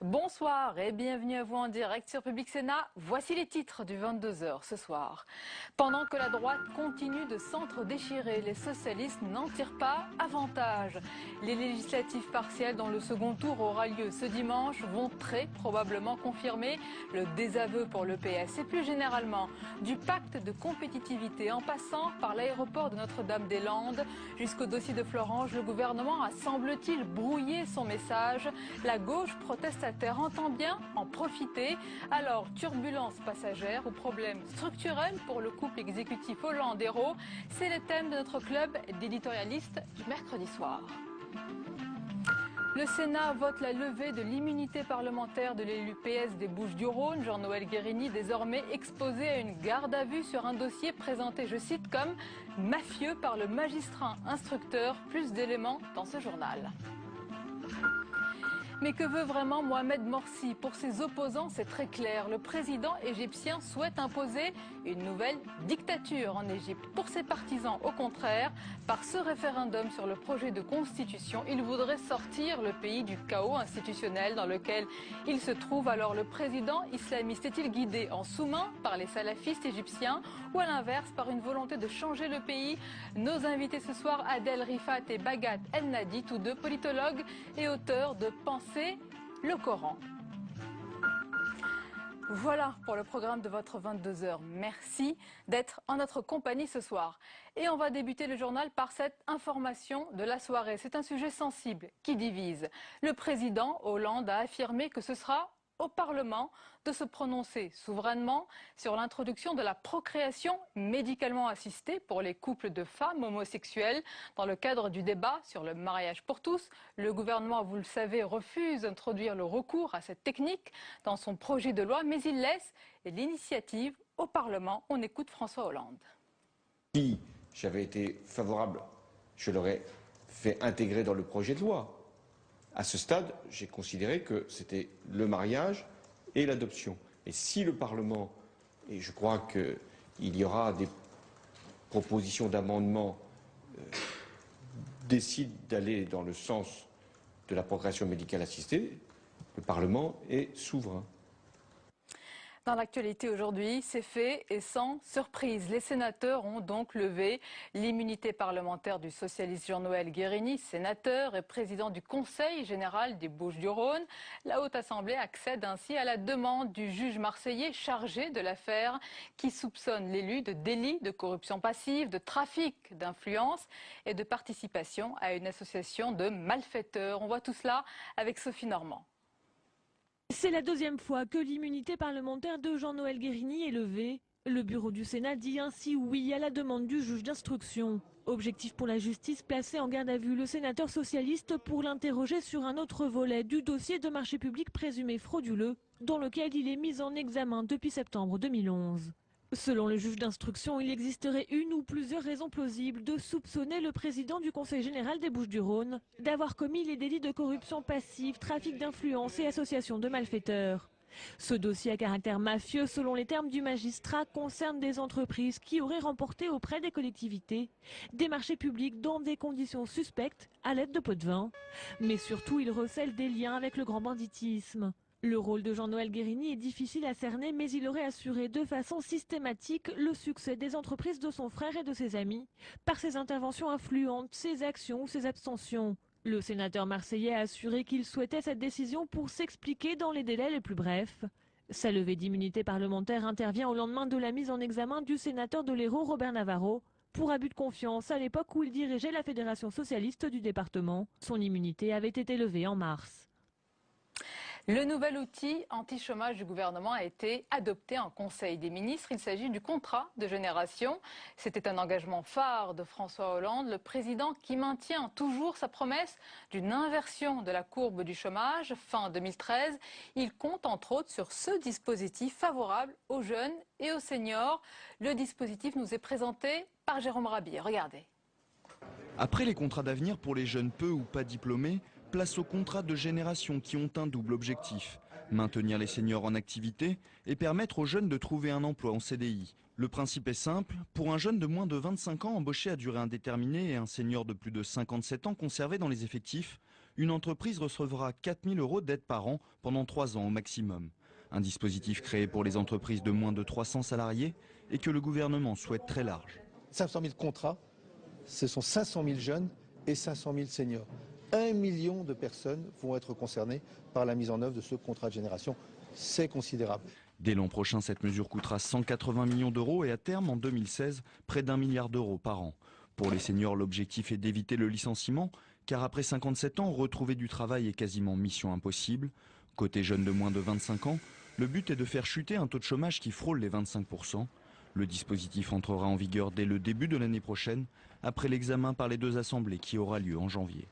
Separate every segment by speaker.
Speaker 1: Bonsoir et bienvenue à vous en direct sur Public Sénat. Voici les titres du 22h ce soir. Pendant que la droite continue de s'entre-déchirer, les socialistes n'en tirent pas avantage. Les législatives partielles dont le second tour aura lieu ce dimanche vont très probablement confirmer le désaveu pour le PS et plus généralement du pacte de compétitivité en passant par l'aéroport de Notre-Dame-des-Landes jusqu'au dossier de Florange. Le gouvernement a semble-t-il brouillé son message. La gauche protestataire entend bien en profiter. Alors, turbulence passagère ou problèmes structurels pour le couple exécutif Hollande-Hérault, c'est le thème de notre club d'éditorialistes du mercredi soir. Le Sénat vote la levée de l'immunité parlementaire de l'élu PS des Bouches-du-Rhône, Jean-Noël Guérini, désormais exposé à une garde à vue sur un dossier présenté, je cite, comme mafieux par le magistrat instructeur. Plus d'éléments dans ce journal. Mais que veut vraiment Mohamed Morsi? Pour ses opposants, c'est très clair. Le président égyptien souhaite imposer une nouvelle dictature en Égypte. Pour ses partisans, au contraire, par ce référendum sur le projet de constitution, il voudrait sortir le pays du chaos institutionnel dans lequel il se trouve. Alors le président islamiste est-il guidé en sous-main par les salafistes égyptiens ou à l'inverse par une volonté de changer le pays? Nos invités ce soir, Adel Rifat et Bagat El Nadi, tous deux politologues et auteurs de Penser le Coran. Voilà pour le programme de votre 22h. Merci d'être en notre compagnie ce soir. Et on va débuter le journal par cette information de la soirée. C'est un sujet sensible qui divise. Le président Hollande a affirmé que ce sera au Parlement de se prononcer souverainement sur l'introduction de la procréation médicalement assistée pour les couples de femmes homosexuelles. Dans le cadre du débat sur le mariage pour tous, le gouvernement, vous le savez, refuse d'introduire le recours à cette technique dans son projet de loi, mais il laisse l'initiative au Parlement. On écoute François Hollande.
Speaker 2: Si j'avais été favorable, je l'aurais fait intégrer dans le projet de loi. À ce stade, j'ai considéré que c'était le mariage et l'adoption. Et si le Parlement, et je crois qu'il y aura des propositions d'amendement, décide d'aller dans le sens de la procréation médicale assistée, le Parlement est souverain.
Speaker 1: Dans l'actualité aujourd'hui, c'est fait et sans surprise. Les sénateurs ont donc levé l'immunité parlementaire du socialiste Jean-Noël Guérini, sénateur et président du Conseil général des Bouches-du-Rhône. La Haute Assemblée accède ainsi à la demande du juge marseillais chargé de l'affaire qui soupçonne l'élu de délit de corruption passive, de trafic d'influence et de participation à une association de malfaiteurs. On voit tout cela avec Sophie Normand.
Speaker 3: C'est la deuxième fois que l'immunité parlementaire de Jean-Noël Guérini est levée. Le bureau du Sénat dit ainsi oui à la demande du juge d'instruction. Objectif pour la justice, placer en garde à vue le sénateur socialiste pour l'interroger sur un autre volet du dossier de marché public présumé frauduleux, dans lequel il est mis en examen depuis septembre 2011. Selon le juge d'instruction, il existerait une ou plusieurs raisons plausibles de soupçonner le président du Conseil général des Bouches-du-Rhône d'avoir commis les délits de corruption passive, trafic d'influence et association de malfaiteurs. Ce dossier à caractère mafieux, selon les termes du magistrat, concerne des entreprises qui auraient remporté auprès des collectivités des marchés publics dans des conditions suspectes à l'aide de pots de vin. Mais surtout, il recèle des liens avec le grand banditisme. Le rôle de Jean-Noël Guérini est difficile à cerner, mais il aurait assuré de façon systématique le succès des entreprises de son frère et de ses amis par ses interventions influentes, ses actions ou ses abstentions. Le sénateur marseillais a assuré qu'il souhaitait cette décision pour s'expliquer dans les délais les plus brefs. Sa levée d'immunité parlementaire intervient au lendemain de la mise en examen du sénateur de l'Hérault, Robert Navarro, pour abus de confiance à l'époque où il dirigeait la Fédération socialiste du département. Son immunité avait été levée en mars.
Speaker 1: Le nouvel outil anti-chômage du gouvernement a été adopté en Conseil des ministres. Il s'agit du contrat de génération. C'était un engagement phare de François Hollande, le président qui maintient toujours sa promesse d'une inversion de la courbe du chômage fin 2013. Il compte entre autres sur ce dispositif favorable aux jeunes et aux seniors. Le dispositif nous est présenté par Jérôme Rabier. Regardez.
Speaker 4: Après les contrats d'avenir pour les jeunes peu ou pas diplômés, place aux contrats de génération qui ont un double objectif. maintenir les seniors en activité et permettre aux jeunes de trouver un emploi en CDI. Le principe est simple, pour un jeune de moins de 25 ans embauché à durée indéterminée et un senior de plus de 57 ans conservé dans les effectifs, une entreprise recevra 4 000 € d'aide par an pendant 3 ans au maximum. Un dispositif créé pour les entreprises de moins de 300 salariés et que le gouvernement souhaite très large.
Speaker 5: 500 000 contrats, ce sont 500 000 jeunes et 500 000 seniors. 1 million de personnes vont être concernées par la mise en œuvre de ce contrat de génération. C'est considérable.
Speaker 4: Dès l'an prochain, cette mesure coûtera 180 millions d'euros et à terme, en 2016, près d'1 milliard d'euros par an. Pour les seniors, l'objectif est d'éviter le licenciement, car après 57 ans, retrouver du travail est quasiment mission impossible. Côté jeunes de moins de 25 ans, le but est de faire chuter un taux de chômage qui frôle les 25%. Le dispositif entrera en vigueur dès le début de l'année prochaine, après l'examen par les 2 assemblées qui aura lieu en janvier.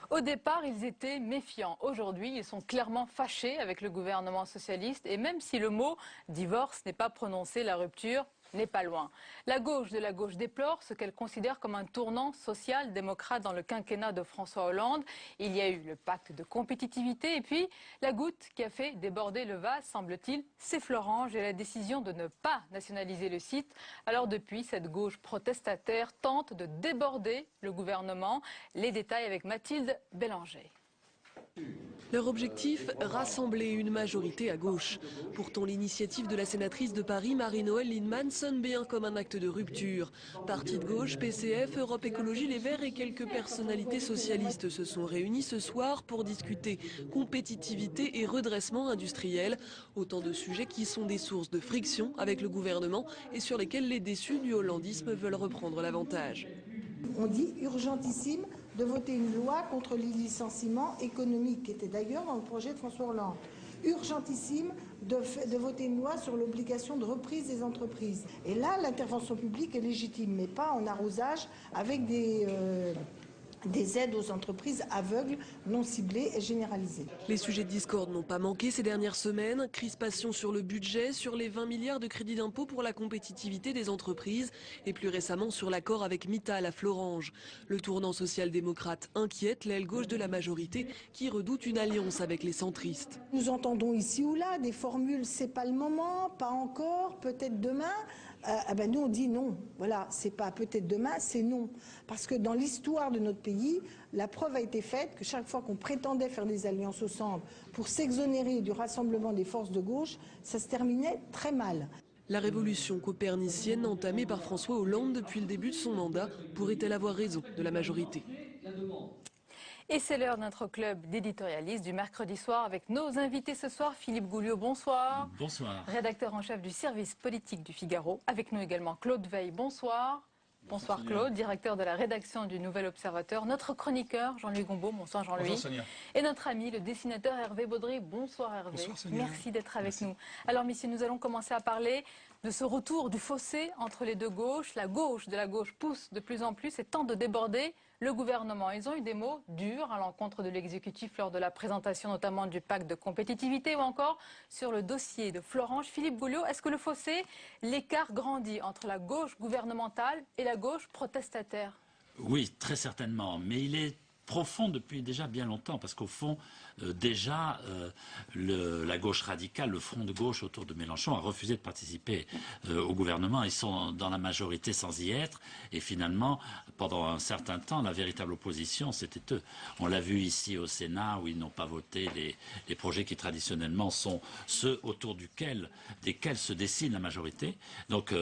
Speaker 1: Au départ, ils étaient méfiants. Aujourd'hui, ils sont clairement fâchés avec le gouvernement socialiste. Et même si le mot divorce n'est pas prononcé, la rupture n'est pas loin. La gauche de la gauche déplore ce qu'elle considère comme un tournant social-démocrate dans le quinquennat de François Hollande. Il y a eu le pacte de compétitivité et puis la goutte qui a fait déborder le vase, semble-t-il, c'est Florange et la décision de ne pas nationaliser le site. Alors depuis, cette gauche protestataire tente de déborder le gouvernement. Les détails avec Mathilde Bélanger.
Speaker 6: Leur objectif, rassembler une majorité à gauche. Pourtant, l'initiative de la sénatrice de Paris, Marie-Noëlle Lienemann, sonne bien comme un acte de rupture. Parti de gauche, PCF, Europe Écologie Les Verts et quelques personnalités socialistes se sont réunis ce soir pour discuter compétitivité et redressement industriel. Autant de sujets qui sont des sources de friction avec le gouvernement et sur lesquels les déçus du hollandisme veulent reprendre l'avantage.
Speaker 7: On dit urgentissime de voter une loi contre les licenciements économiques, qui était d'ailleurs dans le projet de François Hollande. Urgentissime de voter une loi sur l'obligation de reprise des entreprises. Et là, l'intervention publique est légitime, mais pas en arrosage avec des aides aux entreprises aveugles, non ciblées et généralisées.
Speaker 6: Les sujets de discorde n'ont pas manqué ces dernières semaines. Crispation sur le budget, sur les 20 milliards de crédits d'impôt pour la compétitivité des entreprises et plus récemment sur l'accord avec Mittal à Florange. Le tournant social-démocrate inquiète l'aile gauche de la majorité qui redoute une alliance avec les centristes.
Speaker 7: Nous entendons ici ou là des formules « c'est pas le moment »,« pas encore »,« peut-être demain ». Nous on dit non, voilà, c'est pas peut-être demain, c'est non. Parce que dans l'histoire de notre pays, la preuve a été faite que chaque fois qu'on prétendait faire des alliances au centre pour s'exonérer du rassemblement des forces de gauche, ça se terminait très mal.
Speaker 6: La révolution copernicienne entamée par François Hollande depuis le début de son mandat pourrait-elle avoir raison de la majorité ?
Speaker 1: Et c'est l'heure de notre club d'éditorialistes du mercredi soir avec nos invités ce soir. Philippe Gouliot, bonsoir.
Speaker 8: Bonsoir.
Speaker 1: Rédacteur en chef du service politique du Figaro. Avec nous également Claude Veil, bonsoir. Bonsoir Claude, directeur de la rédaction du Nouvel Observateur. Notre chroniqueur Jean-Louis Gombaud, bonsoir Jean-Louis.
Speaker 8: Bonsoir Sonia.
Speaker 1: Et notre ami le dessinateur Hervé Baudry, bonsoir Hervé.
Speaker 8: Bonsoir Sonia.
Speaker 1: Merci d'être avec nous. Alors messieurs, nous allons commencer à parler de ce retour du fossé entre les deux gauches. La gauche de la gauche pousse de plus en plus et tente de déborder le gouvernement. Ils ont eu des mots durs à l'encontre de l'exécutif lors de la présentation notamment du pacte de compétitivité ou encore sur le dossier de Florange. Philippe Gouliot, est-ce que le fossé, l'écart grandit entre la gauche gouvernementale et la gauche protestataire?
Speaker 8: Oui, très certainement, mais il est profond depuis déjà bien longtemps, parce qu'au fond, la gauche radicale, le front de gauche autour de Mélenchon a refusé de participer au gouvernement. Ils sont dans la majorité sans y être, et finalement, pendant un certain temps, la véritable opposition, c'était eux. On l'a vu ici au Sénat, où ils n'ont pas voté les projets qui traditionnellement sont ceux autour desquels se dessine la majorité. Donc,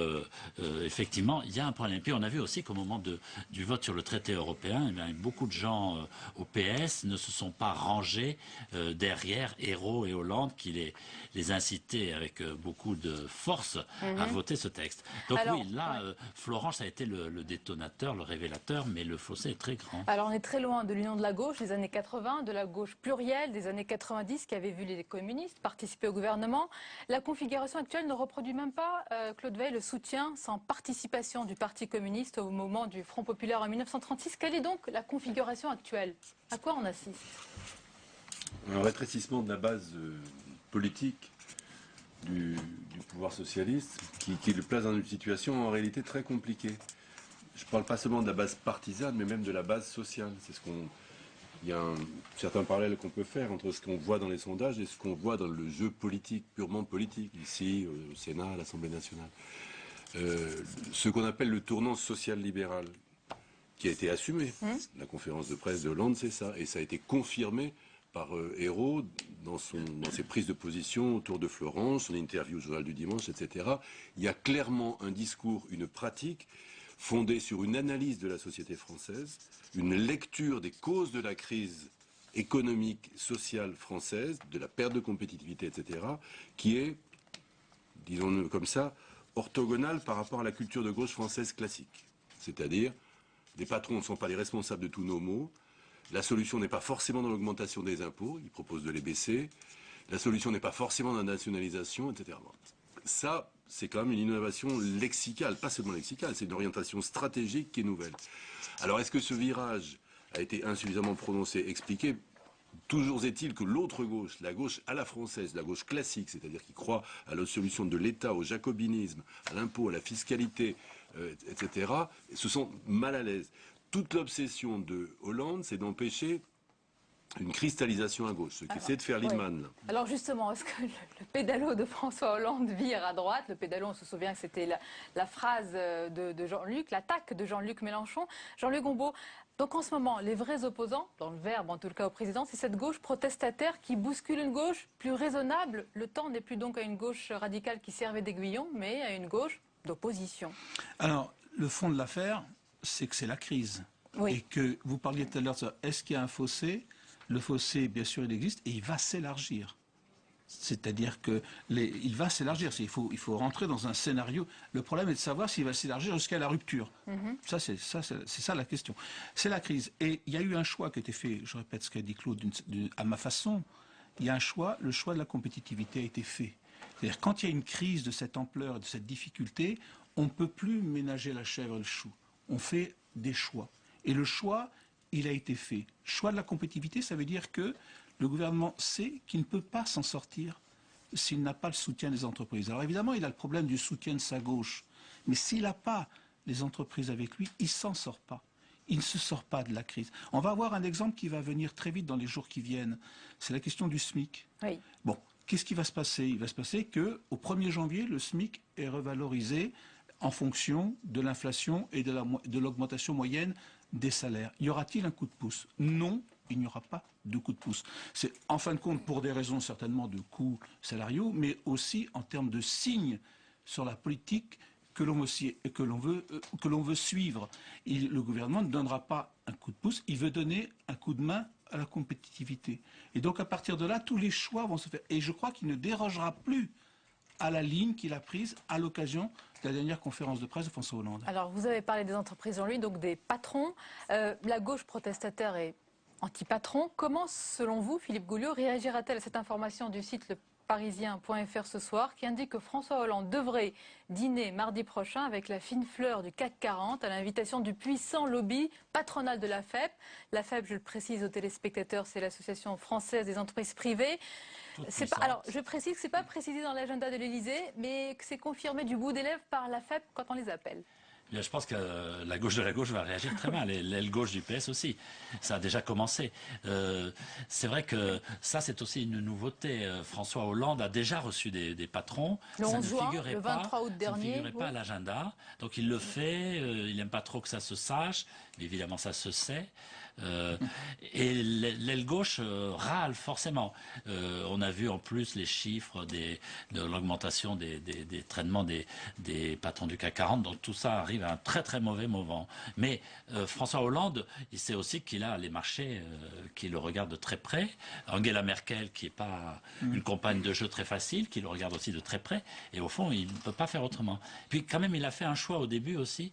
Speaker 8: effectivement, il y a un problème. Et puis, on a vu aussi qu'au moment du vote sur le traité européen, eh bien, beaucoup de gens au PS ne se sont pas rangés derrière Ayrault et Hollande qui les incitaient avec beaucoup de force à voter ce texte. Donc alors, oui, là, Florange a été le détonateur, le révélateur, mais le fossé est très grand.
Speaker 1: Alors on est très loin de l'union de la gauche des années 80, de la gauche plurielle des années 90 qui avait vu les communistes participer au gouvernement. La configuration actuelle ne reproduit même pas, Claude Veil, le soutien sans participation du Parti communiste au moment du Front populaire en 1936. Quelle est donc la configuration actuelle? À quoi on assiste?
Speaker 9: Un rétrécissement de la base politique du pouvoir socialiste qui le place dans une situation en réalité très compliquée. Je ne parle pas seulement de la base partisane, mais même de la base sociale. C'est ce qu'on il y a un certain parallèle qu'on peut faire entre ce qu'on voit dans les sondages et ce qu'on voit dans le jeu politique, purement politique, ici, au Sénat, à l'Assemblée nationale. Ce qu'on appelle le tournant social-libéral, qui a été assumé. La conférence de presse de Hollande, c'est ça. Et ça a été confirmé par Ayrault dans ses prises de position autour de Florence, son interview au Journal du Dimanche, etc. Il y a clairement un discours, une pratique fondée sur une analyse de la société française, une lecture des causes de la crise économique, sociale française, de la perte de compétitivité, etc., qui est, disons-le comme ça, orthogonale par rapport à la culture de gauche française classique. C'est-à-dire, les patrons ne sont pas les responsables de tous nos maux. La solution n'est pas forcément dans l'augmentation des impôts, ils proposent de les baisser. La solution n'est pas forcément dans la nationalisation, etc. Ça, c'est quand même une innovation lexicale, pas seulement lexicale, c'est une orientation stratégique qui est nouvelle. Alors, est-ce que ce virage a été insuffisamment prononcé, expliqué? Toujours est-il que l'autre gauche, la gauche à la française, la gauche classique, c'est-à-dire qui croit à la solution de l'État, au jacobinisme, à l'impôt, à la fiscalité, etc., se sont mal à l'aise. Toute l'obsession de Hollande, c'est d'empêcher une cristallisation à gauche, ce qu'essaie de faire Lindemann.
Speaker 1: Oui. Alors justement, est-ce que le pédalo de François Hollande vire à droite? Le pédalo, on se souvient que c'était la phrase de Jean-Luc, l'attaque de Jean-Luc Mélenchon. Jean-Luc Gombault, donc en ce moment, les vrais opposants, dans le verbe en tout cas au président, c'est cette gauche protestataire qui bouscule une gauche plus raisonnable. Le temps n'est plus donc à une gauche radicale qui servait d'aiguillon, mais à une gauche d'opposition.
Speaker 10: Alors, le fond de l'affaire, c'est que c'est la crise.
Speaker 1: Oui.
Speaker 10: Et que vous parliez tout à l'heure, est-ce qu'il y a un fossé? Le fossé, bien sûr, il existe et il va s'élargir. C'est-à-dire qu'il va s'élargir. Il faut rentrer dans un scénario. Le problème est de savoir s'il va s'élargir jusqu'à la rupture. C'est ça la question. C'est la crise. Et il y a eu un choix qui a été fait, je répète ce qu'a dit Claude, à ma façon. Il y a un choix, le choix de la compétitivité a été fait. C'est-à-dire quand il y a une crise de cette ampleur, de cette difficulté, on ne peut plus ménager la chèvre et le chou. On fait des choix. Et le choix, il a été fait. Choix de la compétitivité, ça veut dire que le gouvernement sait qu'il ne peut pas s'en sortir s'il n'a pas le soutien des entreprises. Alors évidemment, il a le problème du soutien de sa gauche. Mais s'il n'a pas les entreprises avec lui, il ne s'en sort pas. Il ne se sort pas de la crise. On va avoir un exemple qui va venir très vite dans les jours qui viennent. C'est la question du SMIC.
Speaker 1: Oui.
Speaker 10: Bon, qu'est-ce qui va se passer? Il va se passer qu'au 1er janvier, le SMIC est revalorisé en fonction de l'inflation et de l'augmentation moyenne des salaires. Y aura-t-il un coup de pouce? Non, il n'y aura pas de coup de pouce. C'est en fin de compte pour des raisons certainement de coûts salariaux, mais aussi en termes de signes sur la politique que l'on veut suivre. Le gouvernement ne donnera pas un coup de pouce, il veut donner un coup de main à la compétitivité. Et donc à partir de là, tous les choix vont se faire. Et je crois qu'il ne dérogera plus à la ligne qu'il a prise à l'occasion de la dernière conférence de presse de François Hollande.
Speaker 1: Alors vous avez parlé des entreprises en lui, donc des patrons. La gauche protestataire est anti-patron. Comment, selon vous, Philippe Gouliot, réagira-t-elle à cette information du site leparisien.fr ce soir qui indique que François Hollande devrait dîner mardi prochain avec la fine fleur du CAC 40 à l'invitation du puissant lobby patronal de la FEP. La FEP, je le précise aux téléspectateurs, c'est l'Association française des entreprises privées. Alors, je précise que ce n'est pas précisé dans l'agenda de l'Élysée, mais que c'est confirmé du bout des lèvres par la FEP quand on les appelle.
Speaker 8: Bien, je pense que la gauche de la gauche va réagir très mal, et l'aile gauche du PS aussi. Ça a déjà commencé. C'est vrai que ça, c'est aussi une nouveauté. François Hollande a déjà reçu des patrons.
Speaker 1: Le 11
Speaker 8: juin,
Speaker 1: le 23 août dernier.
Speaker 8: Ça ne figurait pas à l'agenda. Donc il le fait. Il n'aime pas trop que ça se sache. Mais évidemment, ça se sait. Et l'aile gauche râle forcément. On a vu en plus les chiffres de l'augmentation des traitements des patrons du CAC 40. Donc tout ça arrive à un très très mauvais moment. Mais François Hollande, il sait aussi qu'il a les marchés qui le regardent de très près. Angela Merkel, qui n'est pas une compagne de jeu très facile, qui le regarde aussi de très près. Et au fond, il ne peut pas faire autrement. Puis quand même, il a fait un choix au début aussi.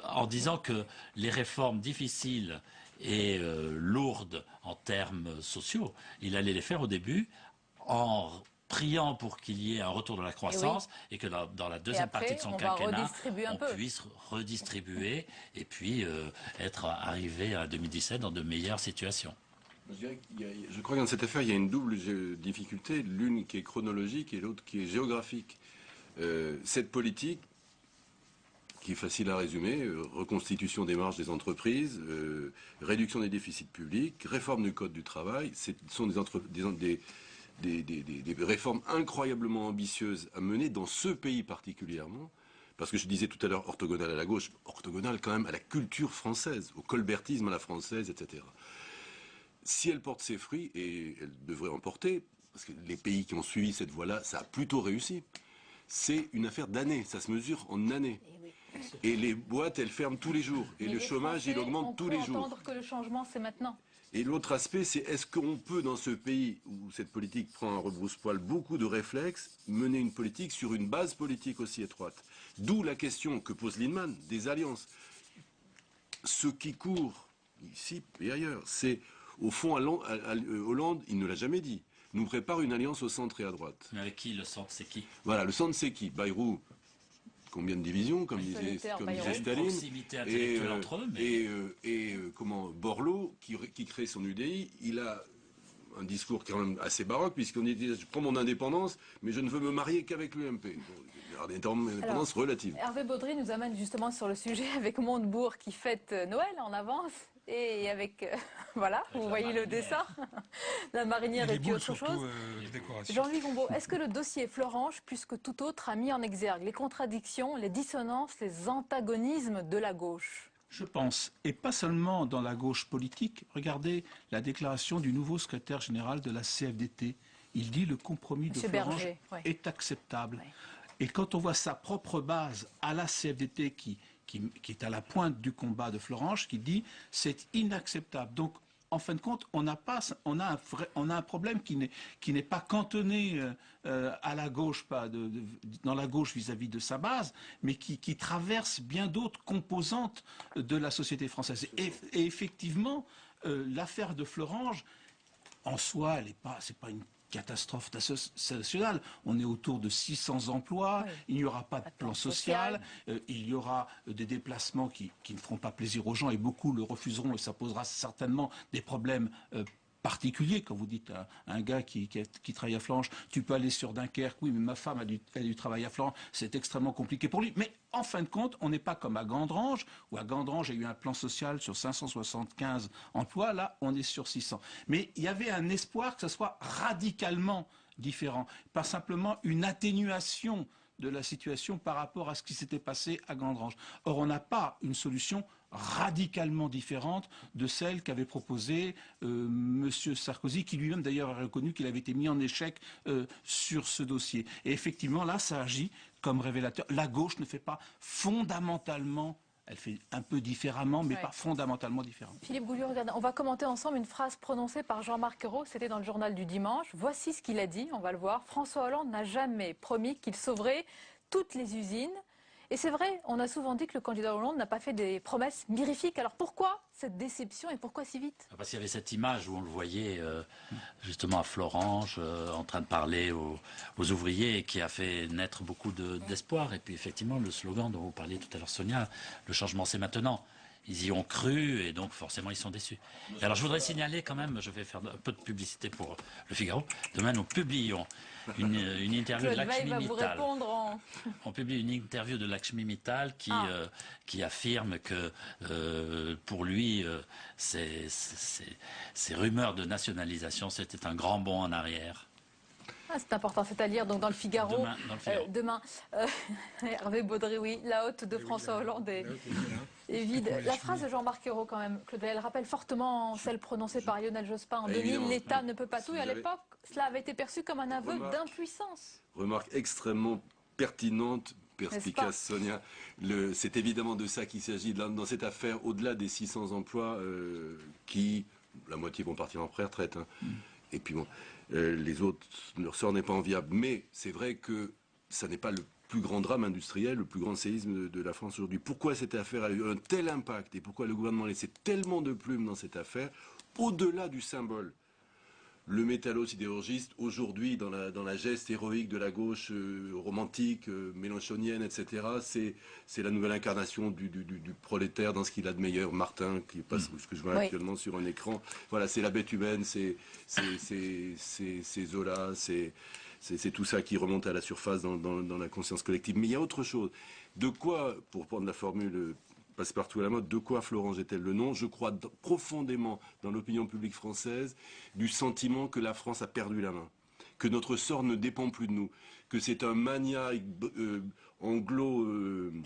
Speaker 8: En disant que les réformes difficiles et lourdes en termes sociaux, il allait les faire au début en priant pour qu'il y ait un retour de la croissance et que dans la deuxième partie de son quinquennat, on puisse redistribuer et puis être arrivé à 2017 dans de meilleures situations.
Speaker 9: Je crois que dans cette affaire, il y a une double difficulté, l'une qui est chronologique et l'autre qui est géographique. Cette politique qui est facile à résumer, reconstitution des marges des entreprises, réduction des déficits publics, réforme du Code du travail. Ce sont des réformes incroyablement ambitieuses à mener dans ce pays particulièrement. Parce que je disais tout à l'heure orthogonale à la gauche, orthogonale quand même à la culture française, au colbertisme à la française, etc. Si elle porte ses fruits, et elle devrait en porter, parce que les pays qui ont suivi cette voie-là, ça a plutôt réussi, c'est une affaire d'années, ça se mesure en années. Et les boîtes, elles ferment tous les jours. Et le chômage, il augmente tous les jours.
Speaker 1: On peut entendre que le changement, c'est maintenant.
Speaker 9: Et l'autre aspect, c'est est-ce qu'on peut, dans ce pays où cette politique prend un rebrousse-poil, beaucoup de réflexes, mener une politique sur une base politique aussi étroite. D'où la question que pose Lindemann, des alliances. Ce qui court, ici et ailleurs, c'est, au fond, Hollande, il ne l'a jamais dit, nous prépare une alliance au centre et à droite.
Speaker 8: Mais avec qui, le centre, c'est qui?
Speaker 9: Voilà, le centre, c'est qui? Bayrou, combien de divisions, comme disait Staline,
Speaker 8: proximité intellectuelle entre eux, mais...
Speaker 9: Borloo, qui crée son UDI, il a un discours quand même assez baroque, puisqu'on dit, je prends mon indépendance, mais je ne veux me marier qu'avec l'UMP. Bon, indépendance relative.
Speaker 1: Hervé Baudry nous amène justement sur le sujet avec Montebourg qui fête Noël en avance. Et avec, voilà, vous voyez le dessin, la marinière et puis autre chose. Jean-Louis Gombault, est-ce que le dossier Florange, plus que tout autre, a mis en exergue les contradictions, les dissonances, les antagonismes de la gauche?
Speaker 10: Je pense, et pas seulement dans la gauche politique. Regardez la déclaration du nouveau secrétaire général de la CFDT. Il dit le compromis de Florange est acceptable. Ouais. Et quand on voit sa propre base à la CFDT qui est à la pointe du combat de Florange, qui dit c'est inacceptable. Donc, en fin de compte, on a un problème qui n'est pas cantonné à la gauche, dans la gauche vis-à-vis de sa base, mais qui traverse bien d'autres composantes de la société française. Et effectivement, l'affaire de Florange, en soi, c'est pas une catastrophe nationale. On est autour de 600 emplois, oui. Il n'y aura pas de plan social, il y aura des déplacements qui ne feront pas plaisir aux gens et beaucoup le refuseront et ça posera certainement des problèmes particulier quand vous dites à un gars qui travaille à Florange, tu peux aller sur Dunkerque, oui mais ma femme a du travail à Florange, c'est extrêmement compliqué pour lui. Mais en fin de compte, on n'est pas comme à Gandrange, où à Gandrange il y a eu un plan social sur 575 emplois, là on est sur 600. Mais il y avait un espoir que ce soit radicalement différent, pas simplement une atténuation de la situation par rapport à ce qui s'était passé à Gandrange. Or, on n'a pas une solution radicalement différente de celle qu'avait proposée M. Sarkozy, qui lui-même d'ailleurs a reconnu qu'il avait été mis en échec sur ce dossier. Et effectivement, là, ça agit comme révélateur. La gauche ne fait pas fondamentalement, elle fait un peu différemment, mais pas fondamentalement différemment.
Speaker 1: Philippe Gouliot, regardez, on va commenter ensemble une phrase prononcée par Jean-Marc Ayrault, c'était dans le journal du dimanche. Voici ce qu'il a dit, on va le voir. François Hollande n'a jamais promis qu'il sauverait toutes les usines. Et c'est vrai, on a souvent dit que le candidat Hollande n'a pas fait des promesses mirifiques. Alors pourquoi cette déception et pourquoi si vite?
Speaker 8: Parce qu'il y avait cette image où on le voyait justement à Florange, en train de parler aux ouvriers et qui a fait naître beaucoup d'espoir. Et puis effectivement, le slogan dont vous parliez tout à l'heure, Sonia, le changement c'est maintenant. Ils y ont cru et donc forcément ils sont déçus. Et alors je voudrais signaler quand même, je vais faire un peu de publicité pour le Figaro. Demain nous publions une interview de Lakshmi Mittal. On publie une interview de Lakshmi Mittal qui affirme que pour lui ces rumeurs de nationalisation c'était un grand bond en arrière.
Speaker 1: Ah, c'est important, c'est à lire donc dans le Figaro. Demain, Hervé Baudry, oui, la hotte de François Hollande est vide. La phrase de Jean-Marc Ayrault quand même, Claude, elle rappelle fortement celle prononcée par Lionel Jospin en 2000. L'État ne peut pas tout et à l'époque, cela avait été perçu comme un aveu d'impuissance.
Speaker 9: Remarque extrêmement pertinente, perspicace, Sonia. C'est évidemment de ça qu'il s'agit dans cette affaire, au-delà des 600 emplois qui, la moitié vont partir en pré-retraite. Hein. Et puis bon, les autres, leur sort n'est pas enviable. Mais c'est vrai que ça n'est pas le plus grand drame industriel, le plus grand séisme de la France aujourd'hui. Pourquoi cette affaire a eu un tel impact et pourquoi le gouvernement a laissé tellement de plumes dans cette affaire, au-delà du symbole? Le métallo-sidérurgiste, aujourd'hui, dans la geste héroïque de la gauche romantique, mélenchonienne, etc., c'est la nouvelle incarnation du prolétaire dans ce qu'il a de meilleur, Martin, qui passe, ce que je vois actuellement sur un écran. Voilà, c'est la bête humaine, c'est Zola, C'est tout ça qui remonte à la surface dans la conscience collective. Mais il y a autre chose. De quoi, pour prendre la formule passe-partout à la mode, de quoi Florent jette-t-elle le nom? Je crois profondément dans l'opinion publique française du sentiment que la France a perdu la main, que notre sort ne dépend plus de nous, que c'est un mania anglo-indien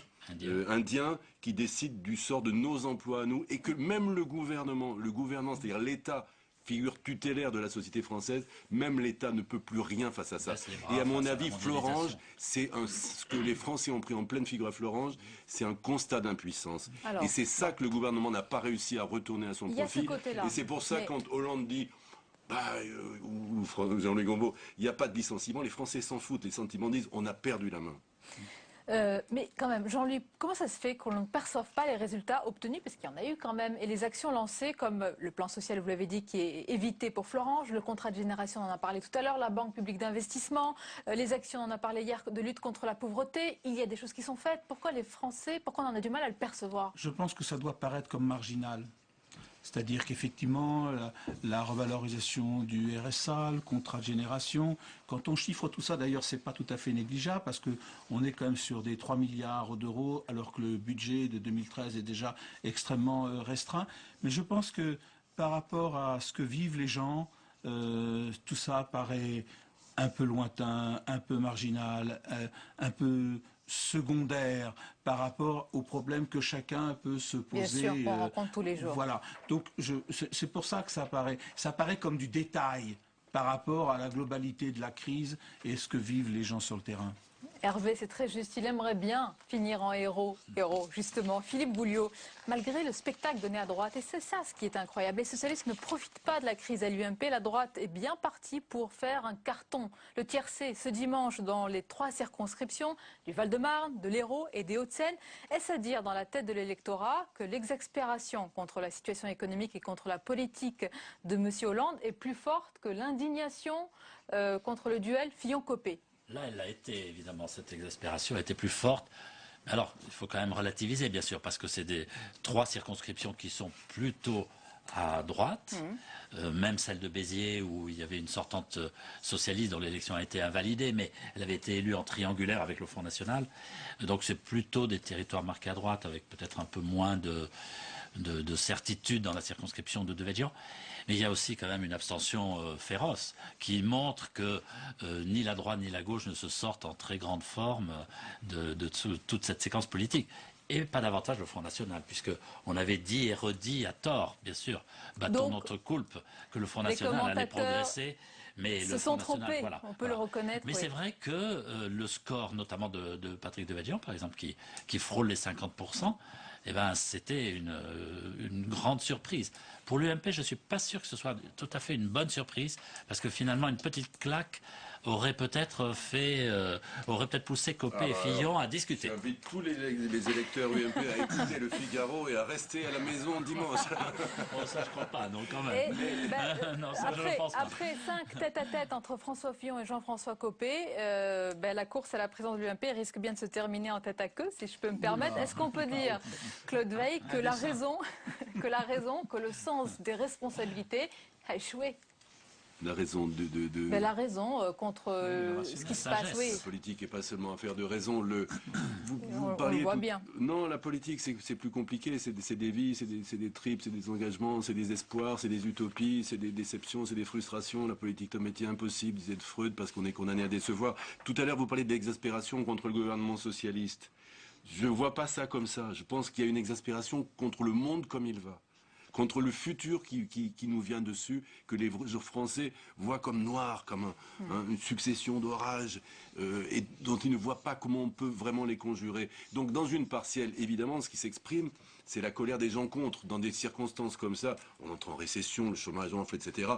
Speaker 9: qui décide du sort de nos emplois à nous, et que même le gouvernement, c'est-à-dire l'État, figure tutélaire de la société française, même l'État ne peut plus rien face à ça. Et à mon avis, Florange, ce que les Français ont pris en pleine figure à Florange, c'est un constat d'impuissance. Et c'est ça que le gouvernement n'a pas réussi à retourner à son profit. Et c'est pour ça, quand Hollande dit... ou Jean-Louis Gombault, il n'y a pas de licenciement, les Français s'en foutent, les sentiments disent on a perdu la main.
Speaker 1: Mais quand même, Jean-Louis, comment ça se fait qu'on ne perçoive pas les résultats obtenus? Parce qu'il y en a eu quand même. Et les actions lancées, comme le plan social, vous l'avez dit, qui est évité pour Florange, le contrat de génération, on en a parlé tout à l'heure, la Banque publique d'investissement, les actions, on en a parlé hier, de lutte contre la pauvreté. Il y a des choses qui sont faites. Pourquoi les Français, pourquoi on en a du mal à le percevoir?
Speaker 10: Je pense que ça doit paraître comme marginal. C'est-à-dire qu'effectivement, la revalorisation du RSA, le contrat de génération, quand on chiffre tout ça, d'ailleurs, c'est pas tout à fait négligeable parce qu'on est quand même sur des 3 milliards d'euros alors que le budget de 2013 est déjà extrêmement restreint. Mais je pense que par rapport à ce que vivent les gens, tout ça paraît un peu lointain, un peu marginal, un peu secondaire par rapport aux problèmes que chacun peut se poser.
Speaker 1: Bien sûr, qu'on rencontre tous les jours.
Speaker 10: Voilà. Donc c'est pour ça que ça paraît comme du détail par rapport à la globalité de la crise et ce que vivent les gens sur le terrain.
Speaker 1: Hervé, c'est très juste. Il aimerait bien finir en héros, justement. Philippe Bouliot, malgré le spectacle donné à droite, et c'est ça ce qui est incroyable, les socialistes ne profitent pas de la crise à l'UMP. La droite est bien partie pour faire un carton. Le tiercé, ce dimanche, dans les 3 circonscriptions du Val-de-Marne, de l'Hérault et des Hauts-de-Seine. Est-ce à dire dans la tête de l'électorat que l'exaspération contre la situation économique et contre la politique de M. Hollande est plus forte que l'indignation contre le duel Fillon-Copé?
Speaker 8: Là, elle l'a été, évidemment, cette exaspération a été plus forte. Alors, il faut quand même relativiser, bien sûr, parce que c'est des 3 circonscriptions qui sont plutôt à droite, même celle de Béziers, où il y avait une sortante socialiste dont l'élection a été invalidée, mais elle avait été élue en triangulaire avec le Front National. Donc c'est plutôt des territoires marqués à droite, avec peut-être un peu moins de certitude dans la circonscription de Devedjian. Mais il y a aussi quand même une abstention féroce qui montre que ni la droite ni la gauche ne se sortent en très grande forme de toute cette séquence politique. Et pas davantage le Front National, puisqu'on avait dit et redit à tort, bien sûr, bâton notre coulpe, que le Front National allait progresser. Mais
Speaker 1: se sont trompés, voilà, on peut le reconnaître.
Speaker 8: Mais c'est vrai que le score, notamment de Patrick Devedjian, par exemple, qui frôle les 50%, eh ben, c'était une grande surprise. Pour l'UMP, je ne suis pas sûr que ce soit tout à fait une bonne surprise, parce que finalement, une petite claque aurait peut-être poussé Copé et Fillon à discuter.
Speaker 9: J'invite tous les électeurs UMP à écouter le Figaro et à rester à la maison dimanche.
Speaker 8: Bon, ça, je ne crois pas, non, quand même.
Speaker 1: Non, ça, je ne pense pas. Après 5 tête-à-tête entre François Fillon et Jean-François Copé, la course à la présidence de l'UMP risque bien de se terminer en tête à queue, si je peux me permettre. Est-ce qu'on peut dire, Claude Veil, que la raison, que le sens des responsabilités a échoué?
Speaker 9: La raison
Speaker 1: Mais la raison contre ce qui se passe, oui.
Speaker 9: La politique n'est pas seulement affaire de raison.
Speaker 1: On le voit bien.
Speaker 9: Non, la politique, c'est plus compliqué. C'est des vies, c'est des tripes, c'est des engagements, c'est des espoirs, c'est des utopies, c'est des déceptions, c'est des frustrations. La politique est un métier impossible, disait Freud, parce qu'on est condamné à décevoir. Tout à l'heure, vous parlez d'exaspération contre le gouvernement socialiste. Je ne vois pas ça comme ça. Je pense qu'il y a une exaspération contre le monde comme il va, contre le futur qui nous vient dessus, que les Français voient comme noir, comme une succession d'orages, et dont ils ne voient pas comment on peut vraiment les conjurer. Donc dans une partielle, évidemment, ce qui s'exprime, c'est la colère des gens contre. Dans des circonstances comme ça, on entre en récession, le chômage enfle, etc.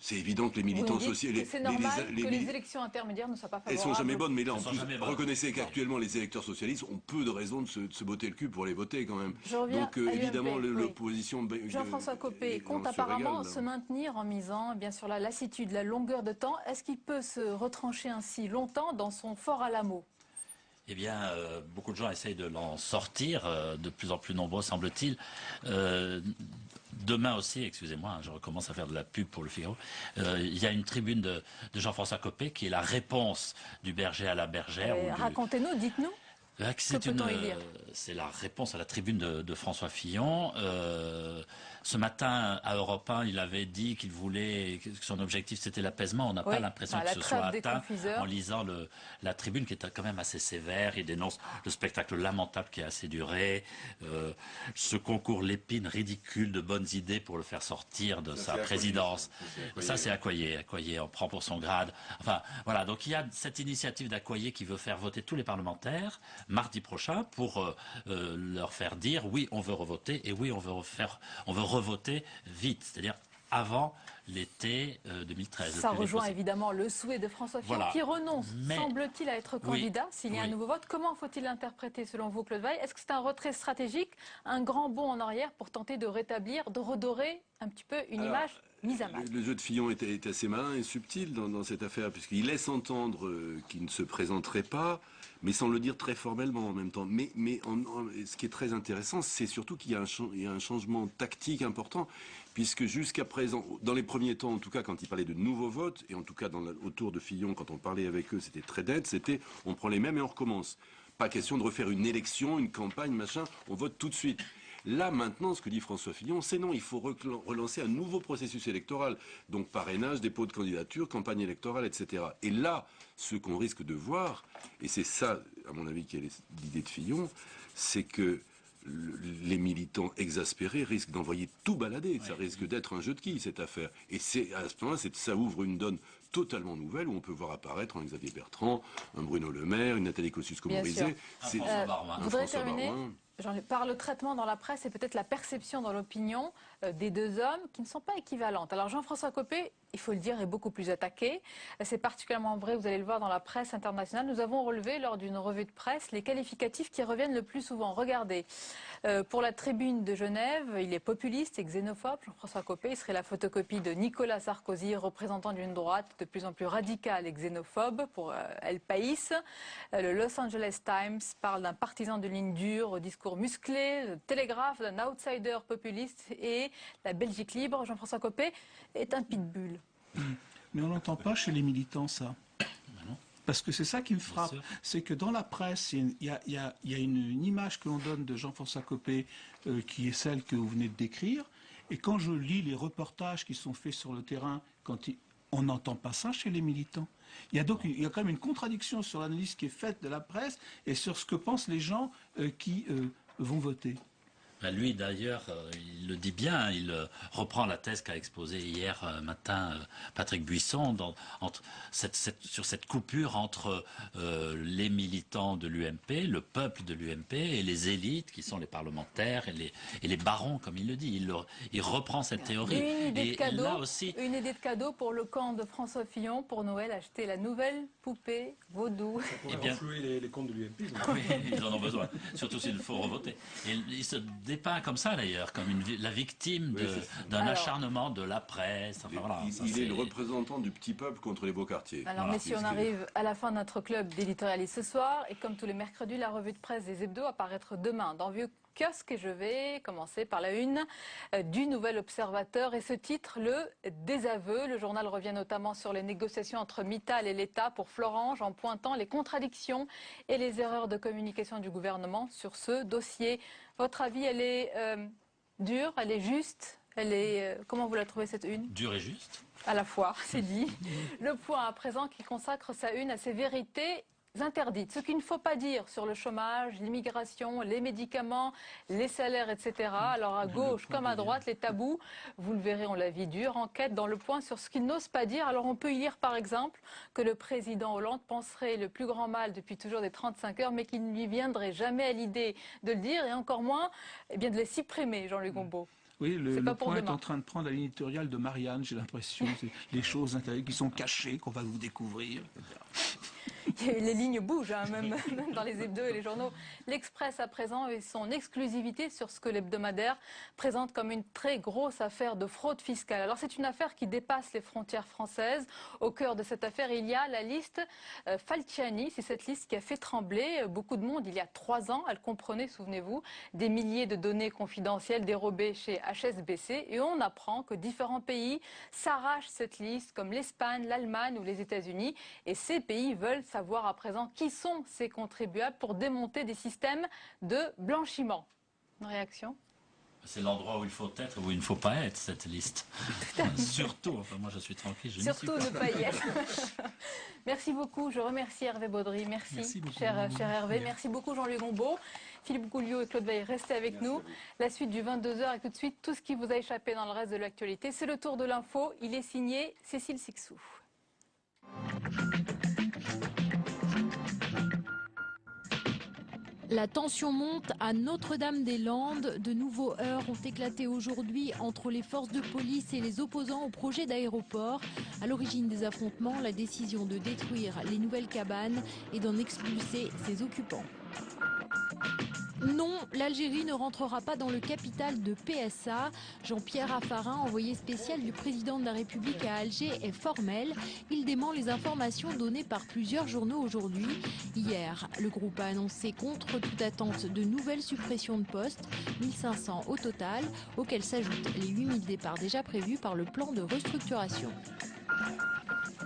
Speaker 9: C'est évident que les militants sociaux...
Speaker 1: C'est normal que les élections intermédiaires ne soient pas favorables.
Speaker 9: Elles sont jamais bonnes, mais là, en plus, reconnaissez qu'actuellement, les électeurs socialistes ont peu de raisons de se botter le cul pour les voter, quand même. Donc, évidemment, l'opposition...
Speaker 1: Jean-François Copé compte apparemment se maintenir en misant, bien sûr, la lassitude, la longueur de temps. Est-ce qu'il peut se retrancher ainsi longtemps dans son fort à l'amour?
Speaker 8: Eh bien, beaucoup de gens essayent de l'en sortir, de plus en plus nombreux, semble-t-il. Demain aussi, excusez-moi, je recommence à faire de la pub pour le Figaro, il y a une tribune de Jean-François Copé qui est la réponse du berger à la bergère.
Speaker 1: Racontez-nous, dites-nous.
Speaker 8: C'est la réponse à la tribune de François Fillon. Ce matin, à Europe 1, il avait dit qu'il voulait, que son objectif c'était l'apaisement. On n'a pas l'impression que ce soit atteint en lisant la tribune qui est quand même assez sévère. Il dénonce le spectacle lamentable qui a assez duré, ce concours Lépine ridicule de bonnes idées pour le faire sortir de sa présidence. Ça, c'est Accoyer. Accoyer en prend pour son grade. Enfin, voilà. Donc il y a cette initiative d'Accoyer qui veut faire voter tous les parlementaires mardi prochain pour leur faire dire oui, on veut revoter et oui, on veut revoter vite, c'est-à-dire avant l'été 2013.
Speaker 1: Ça rejoint évidemment le souhait de François Fillon qui renonce, semble-t-il, à être candidat s'il y a un nouveau vote. Comment faut-il l'interpréter selon vous, Claude Weill? Est-ce que c'est un retrait stratégique, un grand bond en arrière pour tenter de rétablir, de redorer un petit peu une image mise à mal?
Speaker 9: Le jeu de Fillon est assez malin et subtil dans cette affaire, puisqu'il laisse entendre qu'il ne se présenterait pas, mais sans le dire très formellement en même temps. Mais ce qui est très intéressant, c'est surtout qu'il y a un changement tactique important, puisque jusqu'à présent, dans les premiers temps, en tout cas, quand il parlait de nouveaux votes, et en tout cas autour de Fillon, quand on parlait avec eux, c'était très net, c'était on prend les mêmes et on recommence. Pas question de refaire une élection, une campagne, machin, on vote tout de suite. Là, maintenant, ce que dit François Fillon, c'est non, il faut relancer un nouveau processus électoral. Donc parrainage, dépôt de candidature, campagne électorale, etc. Et là, ce qu'on risque de voir, et c'est ça, à mon avis, qui est l'idée de Fillon, c'est que les militants exaspérés risquent d'envoyer tout balader. Ça risque d'être un jeu de quilles, cette affaire. Et c'est à ce point-là, ça ouvre une donne totalement nouvelle où on peut voir apparaître un Xavier Bertrand, un Bruno Le Maire, une Nathalie Kosciusko-Morizet.
Speaker 1: Je voudrais terminer par le traitement dans la presse et peut-être la perception dans l'opinion des deux hommes qui ne sont pas équivalentes. Alors Jean-François Copé, il faut le dire, est beaucoup plus attaqué. C'est particulièrement vrai, vous allez le voir dans la presse internationale. Nous avons relevé lors d'une revue de presse les qualificatifs qui reviennent le plus souvent. Regardez, pour la tribune de Genève, il est populiste et xénophobe. Jean-François Copé, il serait la photocopie de Nicolas Sarkozy, représentant d'une droite de plus en plus radicale et xénophobe pour El País. Le Los Angeles Times parle d'un partisan de ligne dure au discours musclé, le Télégraphe d'un outsider populiste et la Belgique libre. Jean-François Copé est un pitbull.
Speaker 10: Mais on n'entend pas chez les militants ça. Parce que c'est ça qui me frappe, c'est que dans la presse, il y a une image que l'on donne de Jean-François Copé qui est celle que vous venez de décrire. Et quand je lis les reportages qui sont faits sur le terrain, on n'entend pas ça chez les militants. Il y a quand même une contradiction sur l'analyse qui est faite de la presse et sur ce que pensent les gens qui vont voter.
Speaker 8: Lui, d'ailleurs, il le dit bien, il reprend la thèse qu'a exposée hier matin Patrick Buisson sur cette coupure entre les militants de l'UMP, le peuple de l'UMP et les élites qui sont les parlementaires et les barons, comme il le dit. Il reprend cette théorie.
Speaker 1: Une idée de cadeau pour le camp de François Fillon pour Noël, acheter la nouvelle poupée vaudou.
Speaker 11: Ça pourrait renflouer les comptes de l'UMP.
Speaker 8: Oui, ils en ont besoin, surtout s'il faut revoter. Et il se dépeint comme ça d'ailleurs, comme la victime d'un acharnement de la presse. Enfin, voilà,
Speaker 9: il est le représentant du petit peuple contre les beaux quartiers.
Speaker 1: Alors messieurs, on arrive à la fin de notre club d'éditorialistes ce soir et comme tous les mercredis, la revue de presse des hebdos apparaîtra demain dans Vieux Kiosque et je vais commencer par la une du Nouvel Observateur et ce titre, le désaveu. Le journal revient notamment sur les négociations entre Mittal et l'État pour Florange en pointant les contradictions et les erreurs de communication du gouvernement sur ce dossier. Votre avis, elle est dure, elle est juste, comment vous la trouvez cette une?
Speaker 8: Dure et juste.
Speaker 1: À la fois, c'est dit. Le Point à présent qui consacre sa une à ces vérités interdites. Ce qu'il ne faut pas dire sur le chômage, l'immigration, les médicaments, les salaires, etc. Alors à gauche comme à droite, les tabous, vous le verrez, on la vie dure. Enquête dans Le Point sur ce qu'il n'ose pas dire. Alors on peut y lire par exemple que le président Hollande penserait le plus grand mal depuis toujours des 35 heures, mais qu'il ne lui viendrait jamais à l'idée de le dire et encore moins de les supprimer, Jean-Luc Gombault.
Speaker 10: Oui, le Point est en train de prendre la ligne éditoriale de Marianne, j'ai l'impression. Les choses intérieures qui sont cachées, qu'on va vous découvrir.
Speaker 1: Les lignes bougent, hein, même dans les hebdos et les journaux. L'Express, à présent, et son exclusivité sur ce que l'hebdomadaire présente comme une très grosse affaire de fraude fiscale. Alors, c'est une affaire qui dépasse les frontières françaises. Au cœur de cette affaire, il y a la liste Falciani. C'est cette liste qui a fait trembler beaucoup de monde il y a 3 ans. Elle comprenait, souvenez-vous, des milliers de données confidentielles dérobées chez HSBC. Et on apprend que différents pays s'arrachent cette liste, comme l'Espagne, l'Allemagne ou les États-Unis. Et ces pays veulent savoir à présent qui sont ces contribuables pour démonter des systèmes de blanchiment. Une réaction ?
Speaker 8: C'est l'endroit où il faut être et où il ne faut pas être, cette liste. Surtout, enfin moi je suis tranquille, je
Speaker 1: Surtout ne pas y être. Merci beaucoup, je remercie Hervé Baudry. Merci beaucoup, cher Hervé. Merci beaucoup Jean-Louis Gombault, Philippe Gouliot et Claude Veil. Restez avec nous. La suite du 22h et tout de suite, tout ce qui vous a échappé dans le reste de l'actualité. C'est le tour de l'info. Il est signé Cécile Sixou.
Speaker 12: La tension monte à Notre-Dame-des-Landes. De nouveaux heurts ont éclaté aujourd'hui entre les forces de police et les opposants au projet d'aéroport. À l'origine des affrontements, la décision de détruire les nouvelles cabanes et d'en expulser ses occupants. Non, l'Algérie ne rentrera pas dans le capital de PSA. Jean-Pierre Raffarin, envoyé spécial du président de la République à Alger, est formel. Il dément les informations données par plusieurs journaux aujourd'hui. Hier, le groupe a annoncé contre toute attente de nouvelles suppressions de postes, 1500 au total, auxquels s'ajoutent les 8000 départs déjà prévus par le plan de restructuration.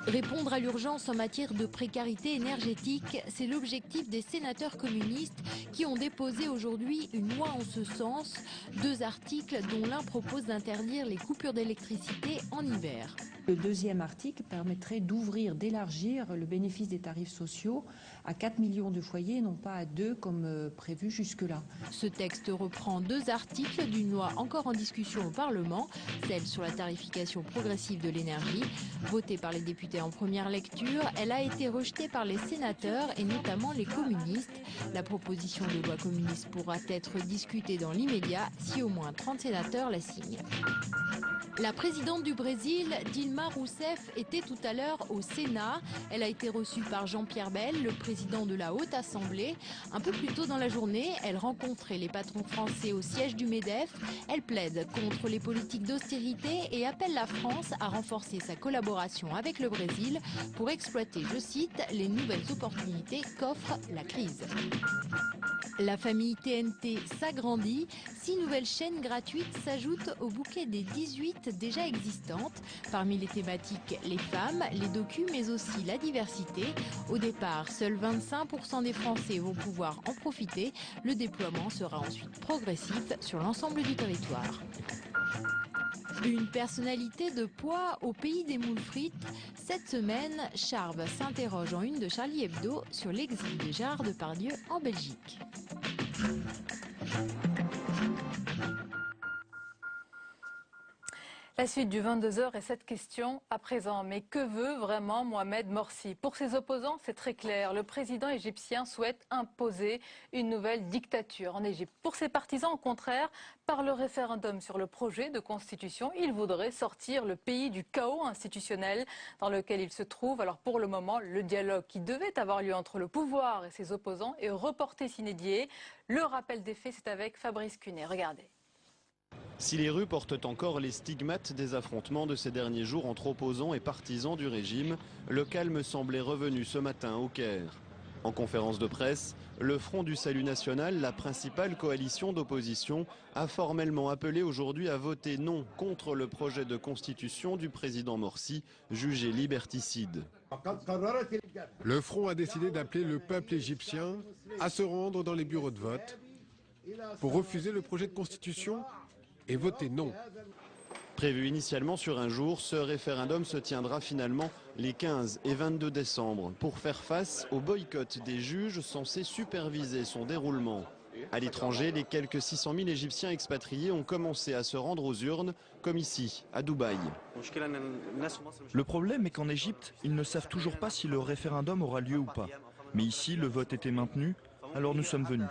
Speaker 12: Répondre à l'urgence en matière de précarité énergétique, c'est l'objectif des sénateurs communistes qui ont déposé aujourd'hui une loi en ce sens. 2 articles dont l'un propose d'interdire les coupures d'électricité en hiver.
Speaker 13: Le deuxième article permettrait d'élargir le bénéfice des tarifs sociaux à 4 millions de foyers, non pas à 2 comme prévu jusque-là.
Speaker 12: Ce texte reprend 2 articles d'une loi encore en discussion au Parlement, celle sur la tarification progressive de l'énergie. Votée par les députés en première lecture, elle a été rejetée par les sénateurs et notamment les communistes. La proposition de loi communiste pourra être discutée dans l'immédiat si au moins 30 sénateurs la signent. La présidente du Brésil, Dilma Rousseff, était tout à l'heure au Sénat. Elle a été reçue par Jean-Pierre Bel, le président de la Haute Assemblée. Un peu plus tôt dans la journée, elle rencontrait les patrons français au siège du MEDEF. Elle plaide contre les politiques d'austérité et appelle la France à renforcer sa collaboration avec le Brésil pour exploiter, je cite, les nouvelles opportunités qu'offre la crise. La famille TNT s'agrandit. 6 nouvelles chaînes gratuites s'ajoutent au bouquet des 18 déjà existantes. Parmi les thématiques, les femmes, les docus, mais aussi la diversité. Au départ, seuls 25% des Français vont pouvoir en profiter. Le déploiement sera ensuite progressif sur l'ensemble du territoire. Une personnalité de poids au pays des moules frites. Cette semaine, Charb s'interroge en une de Charlie Hebdo sur l'exil de Gérard Depardieu en Belgique.
Speaker 1: La suite du 22h est cette question à présent. Mais que veut vraiment Mohamed Morsi? Pour ses opposants, c'est très clair. Le président égyptien souhaite imposer une nouvelle dictature en Égypte. Pour ses partisans, au contraire, par le référendum sur le projet de constitution, il voudrait sortir le pays du chaos institutionnel dans lequel il se trouve. Alors pour le moment, le dialogue qui devait avoir lieu entre le pouvoir et ses opposants est reporté sine die. Le rappel des faits, c'est avec Fabrice Cunet. Regardez.
Speaker 14: Si les rues portent encore les stigmates des affrontements de ces derniers jours entre opposants et partisans du régime, le calme semblait revenu ce matin au Caire. En conférence de presse, le Front du Salut National, la principale coalition d'opposition, a formellement appelé aujourd'hui à voter non contre le projet de constitution du président Morsi, jugé liberticide.
Speaker 15: Le Front a décidé d'appeler le peuple égyptien à se rendre dans les bureaux de vote pour refuser le projet de constitution et voter non.
Speaker 14: Prévu initialement sur un jour, ce référendum se tiendra finalement les 15 et 22 décembre pour faire face au boycott des juges censés superviser son déroulement. À l'étranger, les quelques 600 000 Égyptiens expatriés ont commencé à se rendre aux urnes, comme ici, à Dubaï.
Speaker 4: Le problème est qu'en Égypte, ils ne savent toujours pas si le référendum aura lieu ou pas. Mais ici, le vote était maintenu, alors nous sommes venus.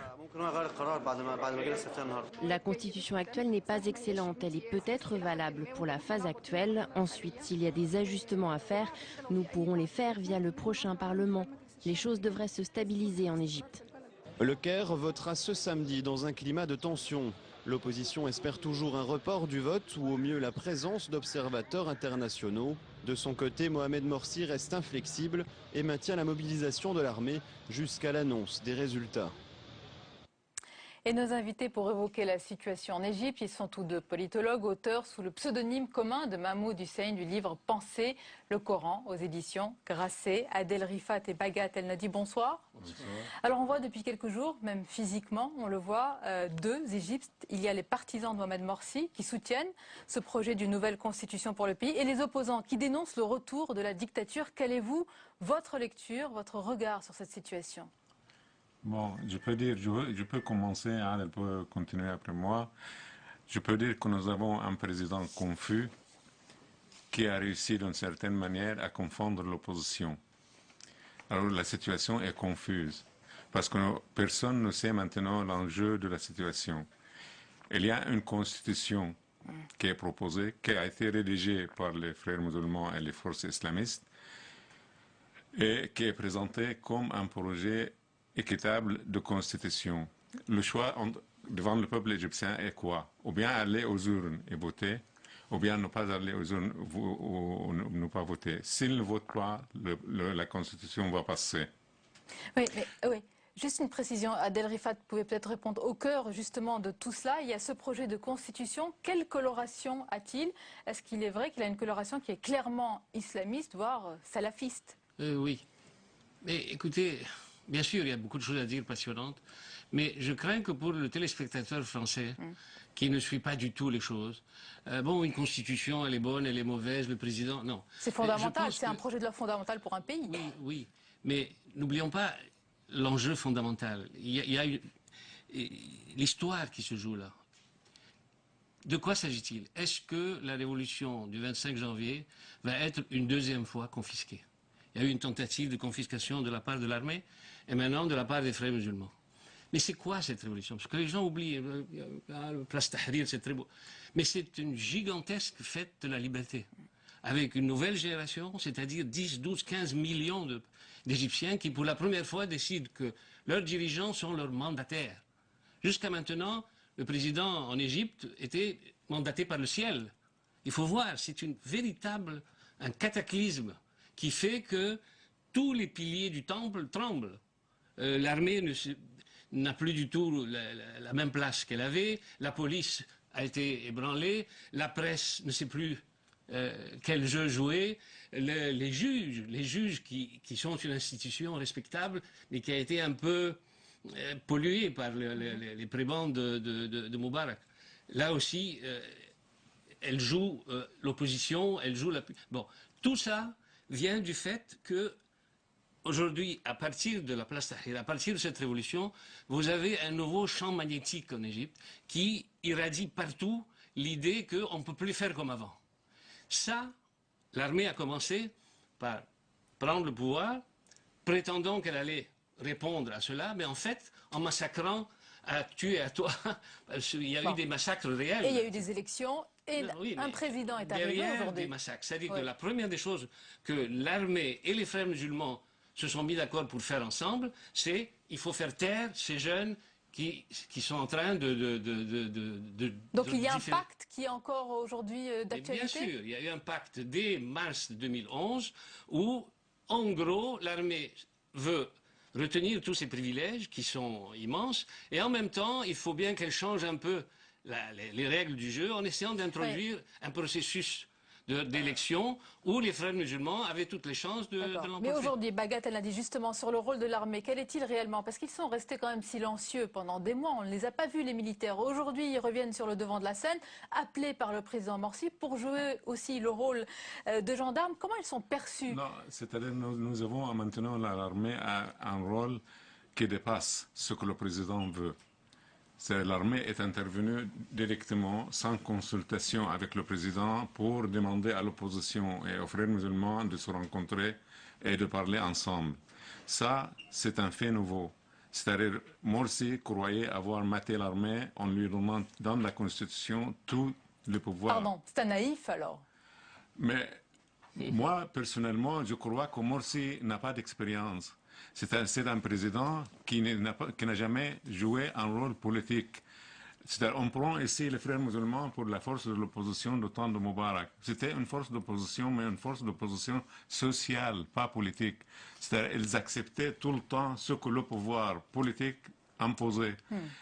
Speaker 16: La constitution actuelle n'est pas excellente, elle est peut-être valable pour la phase actuelle. Ensuite, s'il y a des ajustements à faire, nous pourrons les faire via le prochain Parlement. Les choses devraient se stabiliser en Égypte.
Speaker 14: Le Caire votera ce samedi dans un climat de tension. L'opposition espère toujours un report du vote ou au mieux la présence d'observateurs internationaux. De son côté, Mohamed Morsi reste inflexible et maintient la mobilisation de l'armée jusqu'à l'annonce des résultats.
Speaker 1: Et nos invités pour évoquer la situation en Égypte, ils sont tous deux politologues, auteurs sous le pseudonyme commun de Mahmoud Hussein du livre Penser le Coran aux éditions Grasset. Adel Rifat et Bagat El Nadi, bonsoir. Bonsoir. Alors on voit depuis quelques jours, même physiquement, on le voit, deux Égyptes. Il y a les partisans de Mohamed Morsi qui soutiennent ce projet d'une nouvelle constitution pour le pays et les opposants qui dénoncent le retour de la dictature. Quelle est votre lecture, votre regard sur cette situation ?
Speaker 17: Bon, je peux commencer, hein, elle peut continuer après moi. Je peux dire que nous avons un président confus qui a réussi d'une certaine manière à confondre l'opposition. Alors la situation est confuse parce que personne ne sait maintenant l'enjeu de la situation. Il y a une constitution qui est proposée, qui a été rédigée par les frères musulmans et les forces islamistes et qui est présentée comme un projet équitable de constitution. Le choix devant le peuple égyptien est quoi? Ou bien aller aux urnes et voter, ou bien ne pas aller aux urnes ou ne pas voter. S'ils ne votent pas, la constitution va passer.
Speaker 1: Oui, mais oui. Juste une précision, Adel Rifat pouvait peut-être répondre au cœur justement de tout cela. Il y a ce projet de constitution. Quelle coloration a-t-il? Est-ce qu'il est vrai qu'il a une coloration qui est clairement islamiste, voire salafiste?
Speaker 18: Oui. Mais écoutez, bien sûr, il y a beaucoup de choses à dire passionnantes, mais je crains que pour le téléspectateur français, qui ne suit pas du tout les choses, bon, une constitution, elle est bonne, elle est mauvaise, le président, non.
Speaker 1: C'est fondamental, c'est un projet de loi fondamental pour un pays.
Speaker 18: Oui, oui, mais n'oublions pas l'enjeu fondamental. Il y a l'histoire qui se joue là. De quoi s'agit-il? Est-ce que la révolution du 25 janvier va être une deuxième fois confisquée? Il y a eu une tentative de confiscation de la part de l'armée et maintenant de la part des frères musulmans. Mais c'est quoi cette révolution? Parce que les gens oublient, le Place Tahrir, c'est très beau. Mais c'est une gigantesque fête de la liberté. Avec une nouvelle génération, c'est-à-dire 10, 12, 15 millions d'Égyptiens qui pour la première fois décident que leurs dirigeants sont leurs mandataires. Jusqu'à maintenant, le président en Égypte était mandaté par le ciel. Il faut voir, c'est un cataclysme qui fait que tous les piliers du temple tremblent. L'armée n'a plus du tout la même place qu'elle avait, la police a été ébranlée, la presse ne sait plus quel jeu jouer, les juges qui sont une institution respectable, mais qui a été un peu polluée par les prébendes de Moubarak. Là aussi, elle joue l'opposition, elle joue la... Bon, tout ça vient du fait que aujourd'hui, à partir de la place Tahrir, à partir de cette révolution, vous avez un nouveau champ magnétique en Égypte qui irradie partout l'idée qu'on ne peut plus faire comme avant. Ça, l'armée a commencé par prendre le pouvoir, prétendant qu'elle allait répondre à cela, mais en fait, en massacrant à tuer à toi, il y a eu des massacres réels.
Speaker 1: Et il y a eu des élections. Et oui, un président est arrivé aujourd'hui.
Speaker 18: Des massacres. C'est-à-dire que la première des choses que l'armée et les frères musulmans se sont mis d'accord pour faire ensemble, c'est qu'il faut faire taire ces jeunes qui sont en train de...
Speaker 1: Donc il y a un pacte qui est encore aujourd'hui d'actualité?
Speaker 18: Bien sûr, il y a eu un pacte dès mars 2011 où, en gros, l'armée veut retenir tous ces privilèges qui sont immenses et en même temps, il faut bien qu'elle change un peu les règles du jeu en essayant d'introduire un processus d'élection où les frères musulmans avaient toutes les chances de l'emporter.
Speaker 1: Mais aujourd'hui, Bagat, elle a dit justement sur le rôle de l'armée, quel est-il réellement? Parce qu'ils sont restés quand même silencieux pendant des mois, on ne les a pas vus les militaires. Aujourd'hui, ils reviennent sur le devant de la scène, appelés par le président Morsi pour jouer aussi le rôle de gendarme. Comment ils sont perçus?
Speaker 17: Non, c'est-à-dire nous avons maintenant l'armée a un rôle qui dépasse ce que le président veut. L'armée est intervenue directement, sans consultation avec le président, pour demander à l'opposition et aux frères musulmans de se rencontrer et de parler ensemble. Ça, c'est un fait nouveau. C'est-à-dire, Morsi croyait avoir maté l'armée en lui donnant dans la Constitution tout le pouvoir.
Speaker 1: Pardon, c'est un naïf alors?
Speaker 17: Mais moi, personnellement, je crois que Morsi n'a pas d'expérience. C'est un président qui n'a jamais joué un rôle politique. C'est-à-dire, on prend ici les frères musulmans pour la force de l'opposition du temps de Moubarak. C'était une force d'opposition, mais une force d'opposition sociale, pas politique. C'est-à-dire, ils acceptaient tout le temps ce que le pouvoir politique imposait.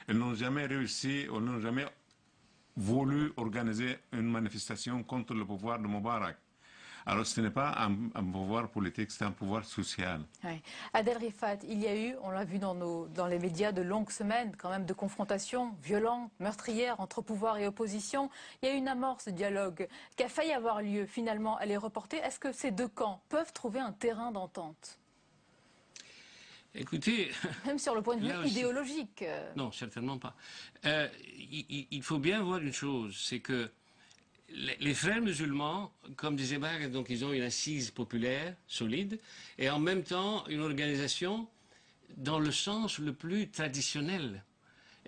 Speaker 17: Ils n'ont jamais réussi, ou n'ont jamais voulu organiser une manifestation contre le pouvoir de Moubarak. Alors ce n'est pas un pouvoir politique, c'est un pouvoir social.
Speaker 1: Ouais. Adel Rifat, il y a eu, on l'a vu dans les médias, de longues semaines quand même de confrontations violentes, meurtrières entre pouvoir et opposition. Il y a eu une amorce de dialogue qui a failli avoir lieu. Finalement, elle est reportée. Est-ce que ces deux camps peuvent trouver un terrain d'entente?
Speaker 18: Écoutez...
Speaker 1: Même sur le point de vue idéologique.
Speaker 18: Non, certainement pas. Il faut bien voir une chose, c'est que les frères musulmans, comme disait Bach, donc ils ont une assise populaire solide et en même temps une organisation dans le sens le plus traditionnel.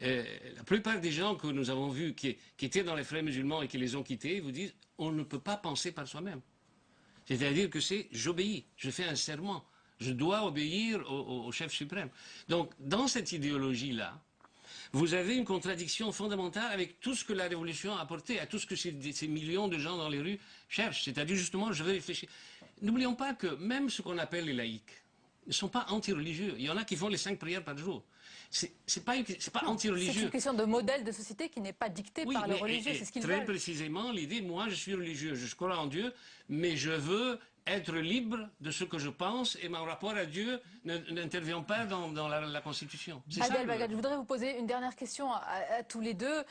Speaker 18: La plupart des gens que nous avons vus qui étaient dans les frères musulmans et qui les ont quittés vous disent on ne peut pas penser par soi-même. C'est-à-dire que c'est j'obéis, je fais un serment, je dois obéir au chef suprême. Donc dans cette idéologie-là, vous avez une contradiction fondamentale avec tout ce que la Révolution a apporté, à tout ce que ces millions de gens dans les rues cherchent. C'est-à-dire, justement, je vais réfléchir. N'oublions pas que même ce qu'on appelle les laïcs ne sont pas anti-religieux. Il y en a qui font les 5 prières par jour. C'est pas anti-religieux.
Speaker 1: C'est une question de modèle de société qui n'est pas dictée par le religieux, c'est ce qu'ils veulent.
Speaker 18: Très précisément, l'idée, moi je suis religieux, je crois en Dieu, mais je veux être libre de ce que je pense et mon rapport à Dieu n'intervient pas dans la Constitution.
Speaker 1: Adel Bagad, je voudrais vous poser une dernière question à tous les deux.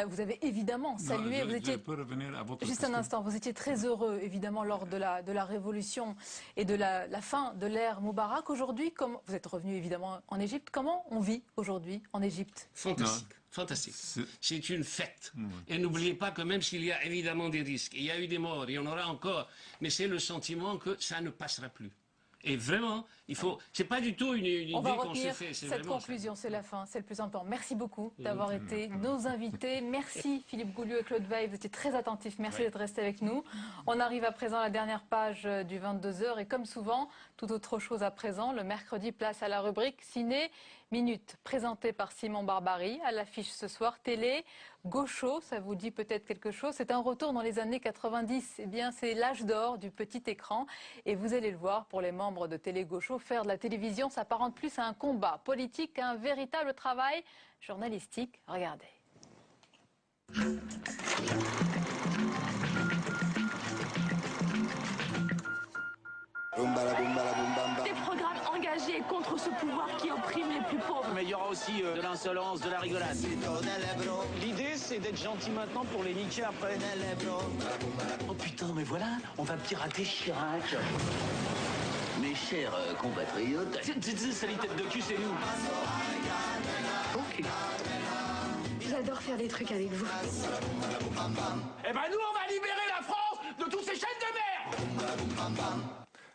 Speaker 1: Vous avez évidemment salué...
Speaker 17: Je peux revenir à votre
Speaker 1: Juste
Speaker 17: question.
Speaker 1: un instant, vous étiez très heureux évidemment lors de la Révolution et de la fin de l'ère Moubarak. Aujourd'hui, vous êtes revenu évidemment en Égypte, comment on vit aujourd'hui en Égypte?
Speaker 18: Fantastique. Fantastique. C'est une fête. Et n'oubliez pas que même s'il y a évidemment des risques, il y a eu des morts, il y en aura encore, mais c'est le sentiment que ça ne passera plus. Et vraiment, c'est pas du tout une idée qu'on s'est fait.
Speaker 1: Cette conclusion, c'est la fin, c'est le plus important. Merci beaucoup d'avoir été nos invités. Merci Philippe Gouliou et Claude Veil, vous étiez très attentifs. Merci d'être restés avec nous. On arrive à présent à la dernière page du 22h et comme souvent, toute autre chose à présent, le mercredi, place à la rubrique Ciné Minute, présentée par Simon Barbary. À l'affiche ce soir, télé, Gaucho, ça vous dit peut-être quelque chose. C'est un retour dans les années 90. Eh bien, c'est l'âge d'or du petit écran. Et vous allez le voir, pour les membres de Télé Gaucho, faire de la télévision s'apparente plus à un combat politique qu'à un véritable travail journalistique. Regardez.
Speaker 19: Des programmes engagés contre ce pouvoir qui opprime les plus pauvres.
Speaker 20: Mais il y aura aussi de l'insolence, de la rigolade. L'idée, c'est d'être gentil maintenant pour les niquer après.
Speaker 21: Oh putain, mais voilà, on va pirater Chirac. Mes chers compatriotes...
Speaker 20: Sale tête de cul, c'est nous.
Speaker 19: Ok. J'adore faire des trucs avec vous.
Speaker 20: Eh ben nous, on va libérer la France de toutes ces chaînes de merde.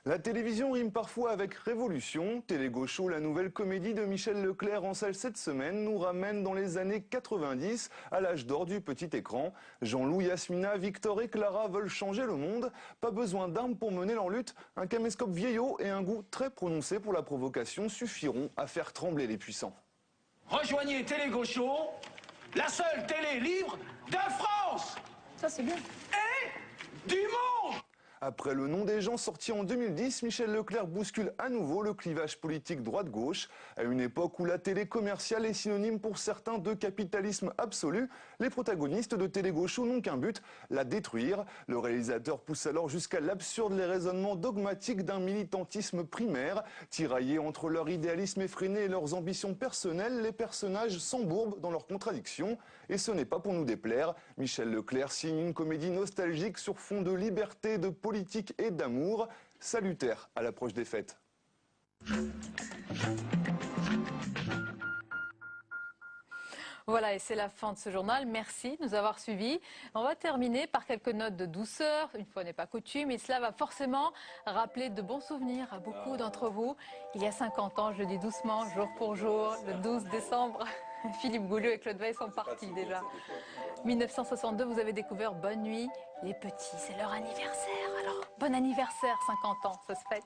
Speaker 22: La télévision rime parfois avec révolution. Télé Gaucho, la nouvelle comédie de Michel Leclerc en salle cette semaine, nous ramène dans les années 90, à l'âge d'or du petit écran. Jean-Loup, Yasmina, Victor et Clara veulent changer le monde. Pas besoin d'armes pour mener leur lutte. Un caméscope vieillot et un goût très prononcé pour la provocation suffiront à faire trembler les puissants.
Speaker 20: Rejoignez Télé Gaucho, la seule télé libre de France.
Speaker 1: Ça, c'est bien.
Speaker 20: Et du monde.
Speaker 22: Après Le Nom des gens sorti en 2010, Michel Leclerc bouscule à nouveau le clivage politique droite-gauche. À une époque où la télé commerciale est synonyme pour certains de capitalisme absolu, les protagonistes de Télé Gaucho n'ont qu'un but, la détruire. Le réalisateur pousse alors jusqu'à l'absurde les raisonnements dogmatiques d'un militantisme primaire. Tiraillés entre leur idéalisme effréné et leurs ambitions personnelles, les personnages s'embourbent dans leurs contradictions. Et ce n'est pas pour nous déplaire. Michel Leclerc signe une comédie nostalgique sur fond de liberté, de politique et d'amour, salutaire à l'approche des fêtes.
Speaker 1: Voilà, et c'est la fin de ce journal. Merci de nous avoir suivis. On va terminer par quelques notes de douceur. Une fois n'est pas coutume, et cela va forcément rappeler de bons souvenirs à beaucoup d'entre vous. Il y a 50 ans, je le dis doucement, jour pour jour, le 12 décembre, Philippe Gouliou et Claude Veil sont partis déjà. 1962, vous avez découvert Bonne Nuit, les petits, c'est leur anniversaire. Alors, bon anniversaire, 50 ans, ça se fête.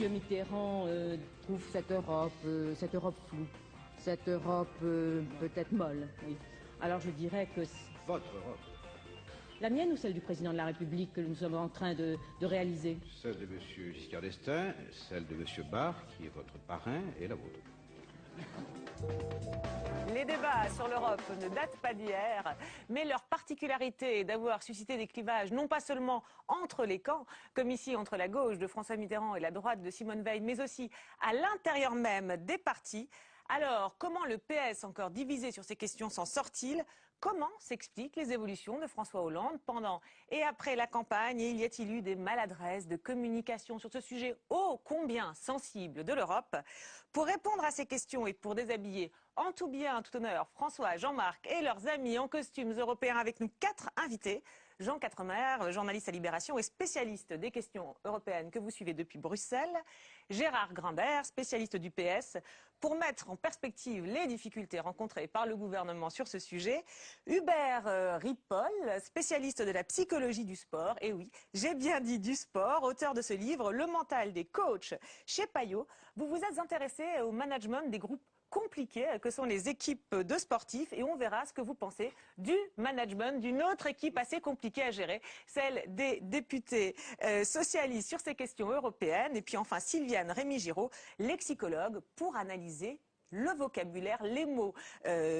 Speaker 2: M. Mitterrand trouve cette Europe floue, cette Europe peut-être molle. Oui. Alors je dirais que...
Speaker 3: Votre Europe?
Speaker 2: La mienne ou celle du président de la République que nous sommes en train de réaliser?
Speaker 3: Celle de M. Giscard d'Estaing, celle de M. Barre, qui est votre parrain, et la vôtre.
Speaker 23: Les débats sur l'Europe ne datent pas d'hier, mais leur particularité est d'avoir suscité des clivages non pas seulement entre les camps, comme ici entre la gauche de François Mitterrand et la droite de Simone Veil, mais aussi à l'intérieur même des partis. Alors, comment le PS, encore divisé sur ces questions, s'en sort-il? Comment s'expliquent les évolutions de François Hollande pendant et après la campagne? Et y a-t-il eu des maladresses de communication sur ce sujet ô combien sensible de l'Europe? Pour répondre à ces questions et pour déshabiller en tout bien, en tout honneur, François, Jean-Marc et leurs amis en costumes européens, avec nous 4 invités. Jean Quatremer, journaliste à Libération et spécialiste des questions européennes que vous suivez depuis Bruxelles. Gérard Grimbert, spécialiste du PS, pour mettre en perspective les difficultés rencontrées par le gouvernement sur ce sujet. Hubert Ripoll, spécialiste de la psychologie du sport, et oui, j'ai bien dit du sport, auteur de ce livre, Le mental des coachs chez Payot. Vous vous êtes intéressé au management des groupes compliqués que sont les équipes de sportifs, et on verra ce que vous pensez du management d'une autre équipe assez compliquée à gérer, celle des députés socialistes sur ces questions européennes. Et puis enfin Sylviane Rémy-Giraud, lexicologue, pour analyser le vocabulaire, les mots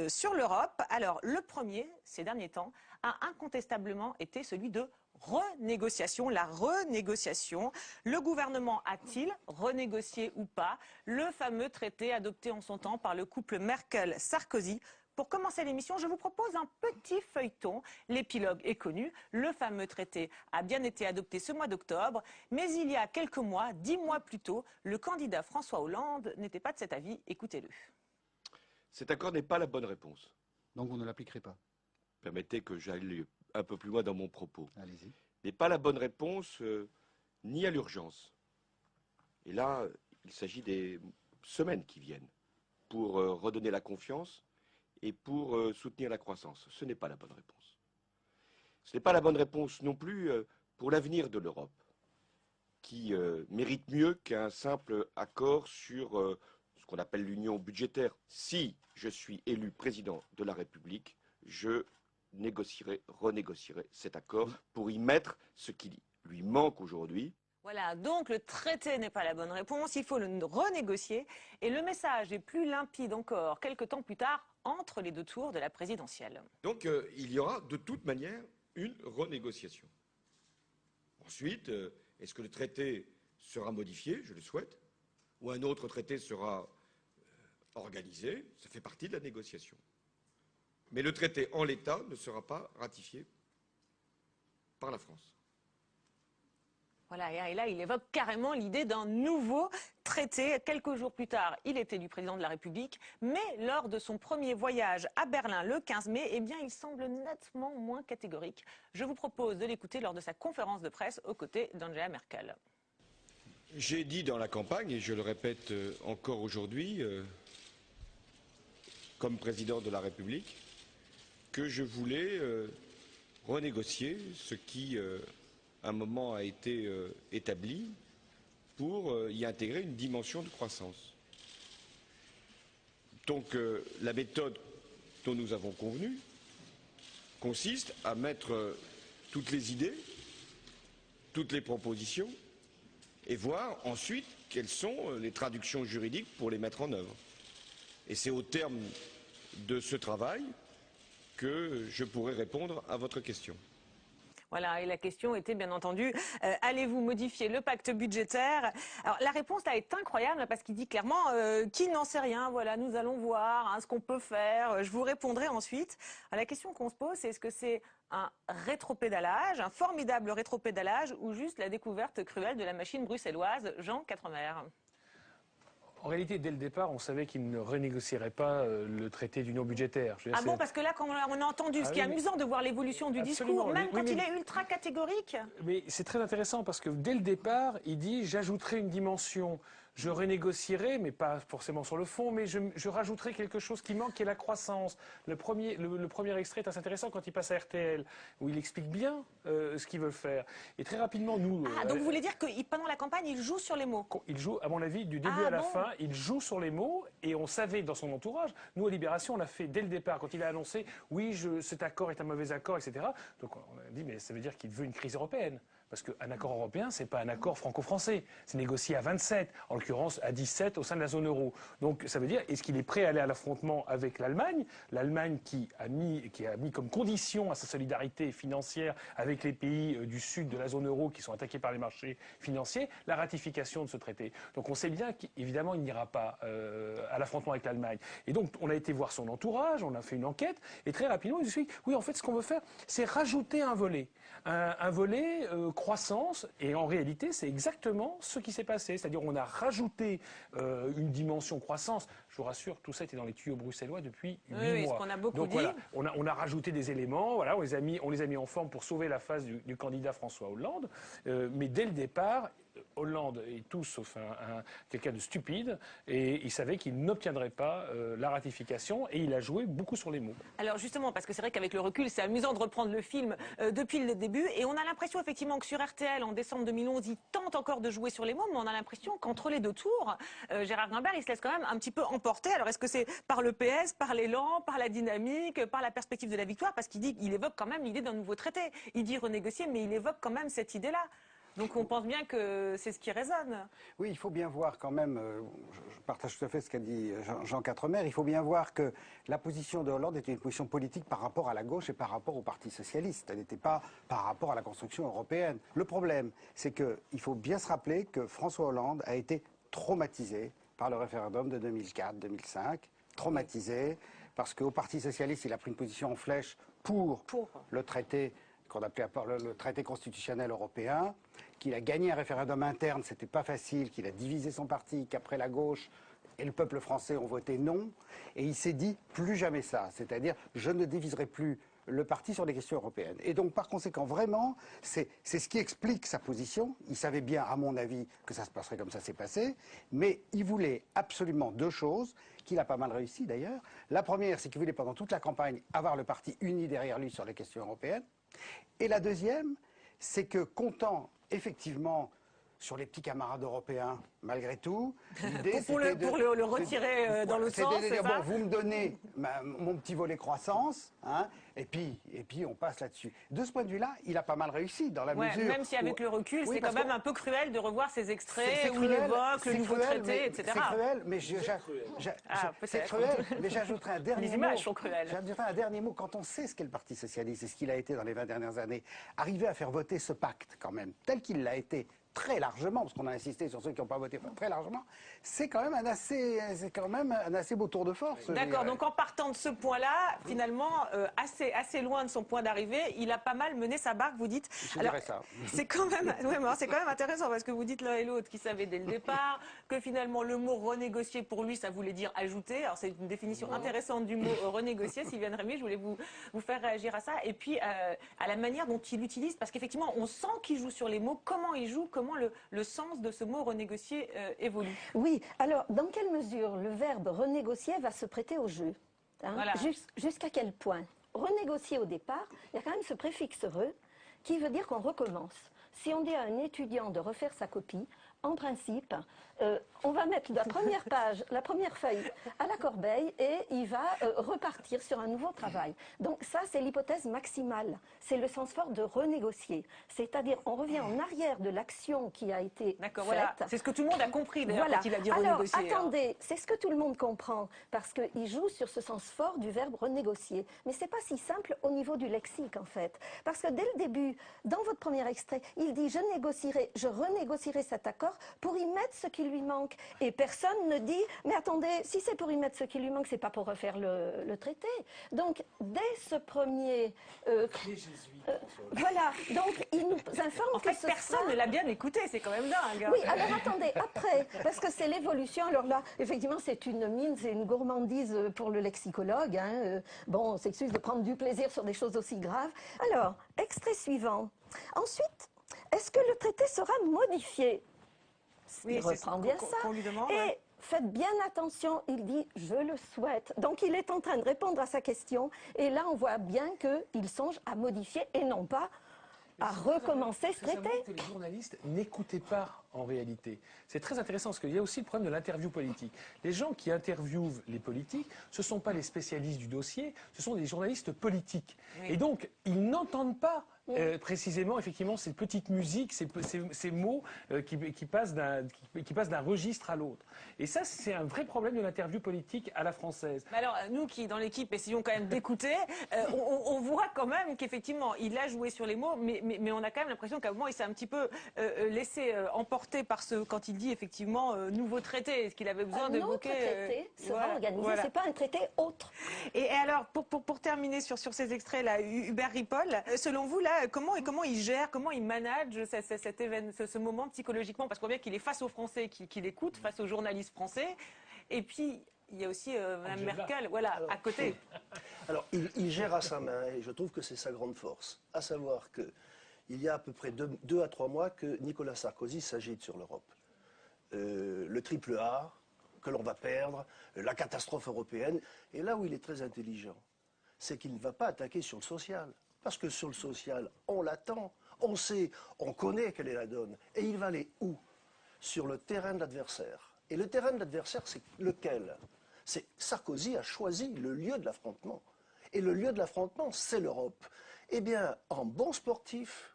Speaker 23: sur l'Europe. Alors le premier, ces derniers temps, a incontestablement été celui de renégociation, la renégociation. Le gouvernement a-t-il renégocié ou pas le fameux traité adopté en son temps par le couple Merkel-Sarkozy? Pour commencer l'émission, je vous propose un petit feuilleton. L'épilogue est connu. Le fameux traité a bien été adopté ce mois d'octobre. Mais il y a quelques mois, 10 mois plus tôt, le candidat François Hollande n'était pas de cet avis. Écoutez-le.
Speaker 24: Cet accord n'est pas la bonne réponse.
Speaker 3: Donc vous ne l'appliquerez pas?
Speaker 24: Permettez que j'aille un peu plus loin dans mon propos.
Speaker 3: Allez-y.
Speaker 24: N'est pas la bonne réponse ni à l'urgence. Et là, il s'agit des semaines qui viennent pour redonner la confiance et pour soutenir la croissance. Ce n'est pas la bonne réponse. Ce n'est pas la bonne réponse non plus pour l'avenir de l'Europe, qui mérite mieux qu'un simple accord sur ce qu'on appelle l'union budgétaire. Si je suis élu président de la République, je renégocierai cet accord pour y mettre ce qui lui manque aujourd'hui.
Speaker 23: Voilà, donc le traité n'est pas la bonne réponse, il faut le renégocier. Et le message est plus limpide encore, quelques temps plus tard, entre les deux tours de la présidentielle.
Speaker 24: Donc il y aura de toute manière une renégociation. Ensuite, est-ce que le traité sera modifié? Je le souhaite. Ou un autre traité sera organisé? Ça fait partie de la négociation. Mais le traité en l'état ne sera pas ratifié par la France.
Speaker 23: Voilà, et là, il évoque carrément l'idée d'un nouveau traité. Quelques jours plus tard, il était du président de la République, mais lors de son premier voyage à Berlin le 15 mai, eh bien, il semble nettement moins catégorique. Je vous propose de l'écouter lors de sa conférence de presse aux côtés d'Angela Merkel.
Speaker 24: J'ai dit dans la campagne, et je le répète encore aujourd'hui, comme président de la République, que je voulais renégocier ce qui, à un moment, a été établi pour y intégrer une dimension de croissance. Donc la méthode dont nous avons convenu consiste à mettre toutes les idées, toutes les propositions et voir ensuite quelles sont les traductions juridiques pour les mettre en œuvre. Et c'est au terme de ce travail que je pourrai répondre à votre question.
Speaker 23: Voilà, et la question était bien entendu, allez-vous modifier le pacte budgétaire? Alors la réponse là est incroyable parce qu'il dit clairement qui n'en sait rien, voilà, nous allons voir ce qu'on peut faire, je vous répondrai ensuite. Alors, la question qu'on se pose, c'est est-ce que c'est un rétropédalage, un formidable rétropédalage ou juste la découverte cruelle de la machine bruxelloise? Jean Quatremer.
Speaker 11: En réalité, dès le départ, on savait qu'il ne renégocierait pas le traité d'union budgétaire.
Speaker 23: Ah bon, parce que là, quand on a entendu, ce qui est amusant de voir l'évolution du discours, même quand il est ultra catégorique.
Speaker 11: Mais c'est très intéressant parce que dès le départ, il dit « j'ajouterai une dimension je renégocierai, mais pas forcément sur le fond, mais je rajouterai quelque chose qui manque, qui est la croissance. Le premier extrait est assez intéressant quand il passe à RTL, où il explique bien ce qu'ils veulent faire. Et très rapidement, nous...
Speaker 23: donc vous voulez dire que pendant la campagne, il joue sur les mots?
Speaker 11: Il joue, à mon avis, du début à la fin, il joue sur les mots, et on savait dans son entourage, nous à Libération, on l'a fait dès le départ, quand il a annoncé, oui, cet accord est un mauvais accord, etc. Donc on a dit, mais ça veut dire qu'il veut une crise européenne. Parce qu'un accord européen, ce n'est pas un accord franco-français. C'est négocié à 27, en l'occurrence à 17 au sein de la zone euro. Donc ça veut dire, est-ce qu'il est prêt à aller à l'affrontement avec l'Allemagne? L'Allemagne qui a mis comme condition à sa solidarité financière avec les pays du sud de la zone euro qui sont attaqués par les marchés financiers, la ratification de ce traité. Donc on sait bien qu'évidemment, il n'ira pas à l'affrontement avec l'Allemagne. Et donc on a été voir son entourage, on a fait une enquête, et très rapidement, il nous dit, oui, en fait, ce qu'on veut faire, c'est rajouter un volet. Un volet croissance, et en réalité c'est exactement ce qui s'est passé, c'est-à-dire on a rajouté une dimension croissance. Je vous rassure, tout ça était dans les tuyaux bruxellois depuis 8 mois.
Speaker 23: Oui, ce qu'on a beaucoup dit.
Speaker 11: Voilà, on a rajouté des éléments, voilà, on les a mis en forme pour sauver la face du candidat François Hollande, mais dès le départ, Hollande est tout sauf quelqu'un de stupide, et il savait qu'il n'obtiendrait pas la ratification, et il a joué beaucoup sur les mots.
Speaker 23: Alors justement, parce que c'est vrai qu'avec le recul, c'est amusant de reprendre le film depuis le début, et on a l'impression effectivement que sur RTL, en décembre 2011, il tente encore de jouer sur les mots, mais on a l'impression qu'entre les deux tours, Gérard Grimbert, il se laisse quand même un petit peu emporter. Alors est-ce que c'est par le PS, par l'élan, par la dynamique, par la perspective de la victoire? Parce qu'il évoque quand même l'idée d'un nouveau traité. Il dit renégocier, mais il évoque quand même cette idée-là. Donc on pense bien que c'est ce qui résonne.
Speaker 5: Oui, il faut bien voir quand même, je partage tout à fait ce qu'a dit Jean Quatremer, il faut bien voir que la position de Hollande était une position politique par rapport à la gauche et par rapport au Parti socialiste. Elle n'était pas par rapport à la construction européenne. Le problème, c'est qu'il faut bien se rappeler que François Hollande a été traumatisé par le référendum de 2004-2005, traumatisé parce qu'au Parti socialiste, il a pris une position en flèche pour le traité qu'on appelait le traité constitutionnel européen, qu'il a gagné un référendum interne, c'était pas facile, qu'il a divisé son parti, qu'après la gauche et le peuple français ont voté non, et il s'est dit plus jamais ça, c'est-à-dire je ne diviserai plus le parti sur les questions européennes. Et donc par conséquent, vraiment, c'est ce qui explique sa position. Il savait bien, à mon avis, que ça se passerait comme ça s'est passé, mais il voulait absolument deux choses, qu'il a pas mal réussi d'ailleurs. La première, c'est qu'il voulait pendant toute la campagne avoir le parti uni derrière lui sur les questions européennes. Et la deuxième, c'est que comptant effectivement sur les petits camarades européens, malgré tout, l'idée
Speaker 23: pour le retirer dans le sens,
Speaker 5: c'était de dire,
Speaker 23: ça
Speaker 5: bon, vous me donnez mon petit volet croissance, hein, et puis on passe là-dessus. De ce point de vue-là, il a pas mal réussi dans la mesure...
Speaker 23: Même si avec le recul, c'est quand même un peu cruel de revoir ces extraits où il
Speaker 5: cruel,
Speaker 23: évoque le nouveau traité, etc.
Speaker 5: C'est cruel, mais c'est cruel, mais j'ajouterai un dernier mot.
Speaker 23: Les images sont cruelles.
Speaker 5: J'ajouterai un dernier mot. Quand on sait ce qu'est le Parti socialiste et ce qu'il a été dans les 20 dernières années, arriver à faire voter ce pacte, quand même, tel qu'il l'a été, très largement, parce qu'on a insisté sur ceux qui n'ont pas voté très largement, c'est quand même un assez beau tour de force.
Speaker 23: D'accord, donc en partant de ce point-là, finalement, assez loin de son point d'arrivée, il a pas mal mené sa barque, vous dites.
Speaker 5: Je dirais ça.
Speaker 23: C'est quand même intéressant, parce que vous dites l'un et l'autre qui savaient dès le départ que finalement le mot renégocier pour lui, ça voulait dire ajouter. Alors c'est une définition intéressante du mot renégocier. Sylviane Rémy, je voulais vous faire réagir à ça. Et puis à la manière dont il l'utilise, parce qu'effectivement, on sent qu'il joue sur les mots, comment il joue, comment le sens de ce mot renégocier évolue.
Speaker 6: Oui, alors dans quelle mesure le verbe renégocier va se prêter au jeu, hein,
Speaker 23: voilà.
Speaker 6: Jusqu'à quel point? Renégocier au départ, il y a quand même ce préfixe re qui veut dire qu'on recommence. Si on dit à un étudiant de refaire sa copie, en principe, on va mettre la première page, la première feuille à la corbeille et il va repartir sur un nouveau travail. Donc ça, c'est l'hypothèse maximale. C'est le sens fort de renégocier. C'est-à-dire, on revient en arrière de l'action qui a été faite.
Speaker 23: Voilà. C'est ce que tout le monde a compris d'ailleurs quand il a dit renégocier.
Speaker 6: Alors, attendez, c'est ce que tout le monde comprend parce qu'il joue sur ce sens fort du verbe renégocier. Mais c'est pas si simple au niveau du lexique en fait. Parce que dès le début, dans votre premier extrait, il dit je renégocierai cet accord pour y mettre ce qui lui manque. Et personne ne dit, mais attendez, si c'est pour y mettre ce qui lui manque, c'est pas pour refaire le traité. Donc, dès ce premier... voilà, donc il nous informe
Speaker 23: en fait, personne ne l'a bien écouté, c'est quand même dingue.
Speaker 6: Oui, alors attendez, après, parce que c'est l'évolution, alors là, effectivement, c'est une mine, c'est une gourmandise pour le lexicologue. Hein. Bon, on s'excuse de prendre du plaisir sur des choses aussi graves. Alors, extrait suivant. Ensuite, est-ce que le traité sera modifié ? il reprend bien ça.
Speaker 23: Qu'on lui demande,
Speaker 6: et faites bien attention, il dit « je le souhaite ». Donc il est en train de répondre à sa question et là on voit bien qu'il songe à modifier et non pas à recommencer ce traité.
Speaker 11: Que les journalistes n'écoutaient pas en réalité. C'est très intéressant parce qu'il y a aussi le problème de l'interview politique. Les gens qui interviewent les politiques, ce ne sont pas les spécialistes du dossier, ce sont des journalistes politiques. Oui. Et donc, ils n'entendent pas précisément, effectivement, ces petites musiques, ces mots qui passent d'un registre à l'autre. Et ça, c'est un vrai problème de l'interview politique à la française.
Speaker 23: Mais alors, nous qui, dans l'équipe, essayons quand même d'écouter, on voit quand même qu'effectivement, il a joué sur les mots, mais on a quand même l'impression qu'à un moment, il s'est un petit peu laissé emporter par quand il dit effectivement nouveau traité. Est-ce qu'il avait besoin d'évoquer...
Speaker 6: Un autre traité sera organisé, c'est pas un traité autre.
Speaker 23: Et alors, pour terminer sur ces extraits-là, Hubert Ripoll, selon vous, là, comment il gère, comment il manage ce moment psychologiquement? Parce qu'on voit bien qu'il est face aux Français qui l'écoutent, face aux journalistes français. Et puis, il y a aussi Mme Merkel, à côté.
Speaker 7: Alors, il gère à sa main, et je trouve que c'est sa grande force. À savoir qu'il y a à peu près 2 à 3 mois que Nicolas Sarkozy s'agite sur l'Europe. Le triple A, que l'on va perdre, la catastrophe européenne. Et là où il est très intelligent, c'est qu'il ne va pas attaquer sur le social. Parce que sur le social, on l'attend, on sait, on connaît quelle est la donne. Et il va aller où? Sur le terrain de l'adversaire. Et le terrain de l'adversaire, c'est lequel? Sarkozy a choisi le lieu de l'affrontement. Et le lieu de l'affrontement, c'est l'Europe. Eh bien, en bon sportif,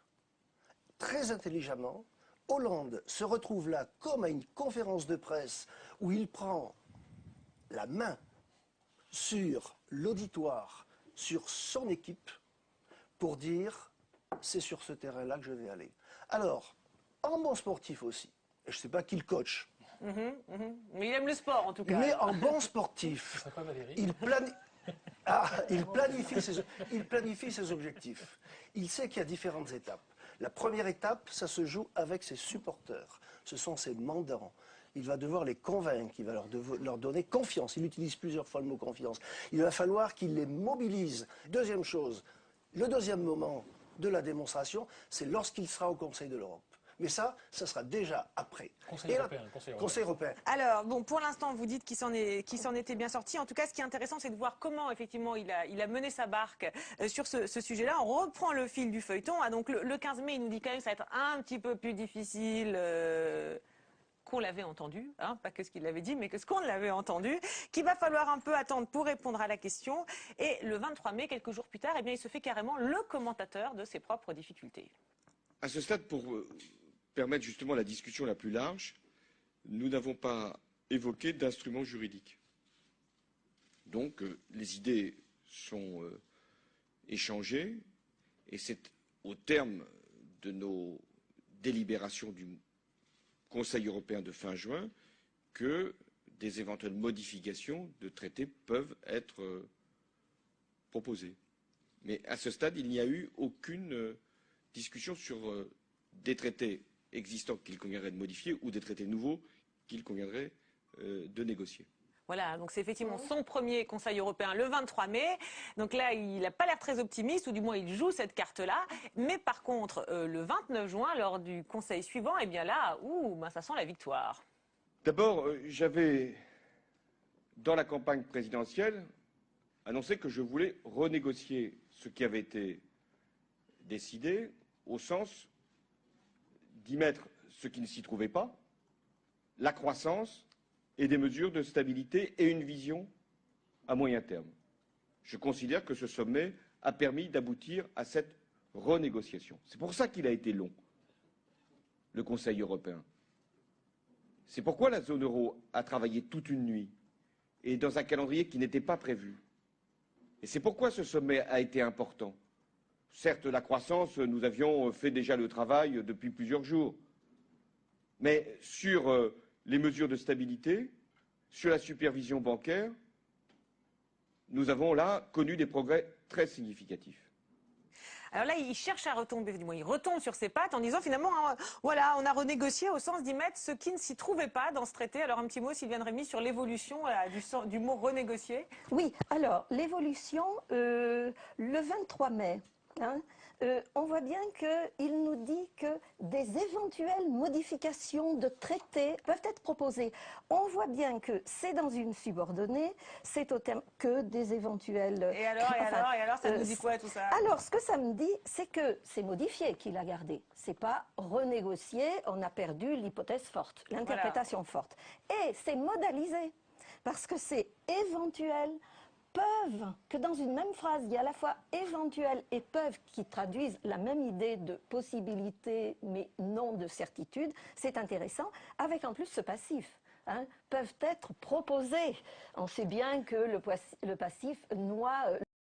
Speaker 7: très intelligemment, Hollande se retrouve là comme à une conférence de presse où il prend la main sur l'auditoire, sur son équipe, pour dire c'est sur ce terrain-là que je vais aller. Alors, en bon sportif aussi, et je ne sais pas qui le coach.
Speaker 23: Mais il aime le sport en tout cas.
Speaker 7: Mais en bon sportif, il planifie ses objectifs. Il sait qu'il y a différentes étapes. La première étape, ça se joue avec ses supporters. Ce sont ses mandants. Il va devoir les convaincre, il va leur donner confiance. Il utilise plusieurs fois le mot confiance. Il va falloir qu'il les mobilise. Deuxième chose, le deuxième moment de la démonstration, c'est lorsqu'il sera au Conseil de l'Europe. Mais ça sera déjà après.
Speaker 11: Conseil européen.
Speaker 23: Alors, bon, pour l'instant, vous dites qu'il s'en était bien sorti. En tout cas, ce qui est intéressant, c'est de voir comment, effectivement, il a mené sa barque sur ce sujet-là. On reprend le fil du feuilleton. Ah, donc, le 15 mai, il nous dit quand même que ça va être un petit peu plus difficile qu'on l'avait entendu. Hein, pas que ce qu'il avait dit, mais que ce qu'on l'avait entendu. Qu'il va falloir un peu attendre pour répondre à la question. Et le 23 mai, quelques jours plus tard, eh bien, il se fait carrément le commentateur de ses propres difficultés.
Speaker 24: À ce stade, pour permettre justement la discussion la plus large, nous n'avons pas évoqué d'instruments juridiques. Donc, les idées sont échangées et c'est au terme de nos délibérations du Conseil européen de fin juin que des éventuelles modifications de traités peuvent être proposées. Mais à ce stade, il n'y a eu aucune discussion sur des traités existants qu'il conviendrait de modifier ou des traités nouveaux qu'il conviendrait de négocier.
Speaker 23: Voilà, donc c'est effectivement son premier Conseil européen le 23 mai. Donc là, il n'a pas l'air très optimiste, ou du moins il joue cette carte-là. Mais par contre, le 29 juin, lors du Conseil suivant, eh bien là, ça sent la victoire.
Speaker 24: D'abord, j'avais, dans la campagne présidentielle, annoncé que je voulais renégocier ce qui avait été décidé, au sens d'y mettre ce qui ne s'y trouvait pas, la croissance et des mesures de stabilité et une vision à moyen terme. Je considère que ce sommet a permis d'aboutir à cette renégociation. C'est pour ça qu'il a été long, le Conseil européen. C'est pourquoi la zone euro a travaillé toute une nuit et dans un calendrier qui n'était pas prévu. Et c'est pourquoi ce sommet a été important. Certes, la croissance, nous avions fait déjà le travail depuis plusieurs jours. Mais sur les mesures de stabilité, sur la supervision bancaire, nous avons là connu des progrès très significatifs.
Speaker 23: Alors là, il cherche à retomber, du moins il retombe sur ses pattes en disant finalement, voilà, on a renégocié au sens d'y mettre ce qui ne s'y trouvait pas dans ce traité. Alors un petit mot, Sylviane Rémy, sur l'évolution du mot renégocier.
Speaker 6: Oui, alors l'évolution, le 23 mai, hein, on voit bien qu'il nous dit que des éventuelles modifications de traités peuvent être proposées. On voit bien que c'est dans une subordonnée, c'est au terme que des éventuels...
Speaker 23: Et alors, ça nous dit quoi tout ça?
Speaker 6: Alors, ce que ça me dit, c'est que c'est modifié qu'il a gardé. C'est pas renégocié, on a perdu l'hypothèse forte, l'interprétation forte. Et c'est modalisé, parce que c'est éventuel, peuvent, que dans une même phrase, il y a à la fois éventuel et peuvent qui traduisent la même idée de possibilité, mais non de certitude. C'est intéressant, avec en plus ce passif. Hein, peuvent être proposés. On sait bien que le passif noie...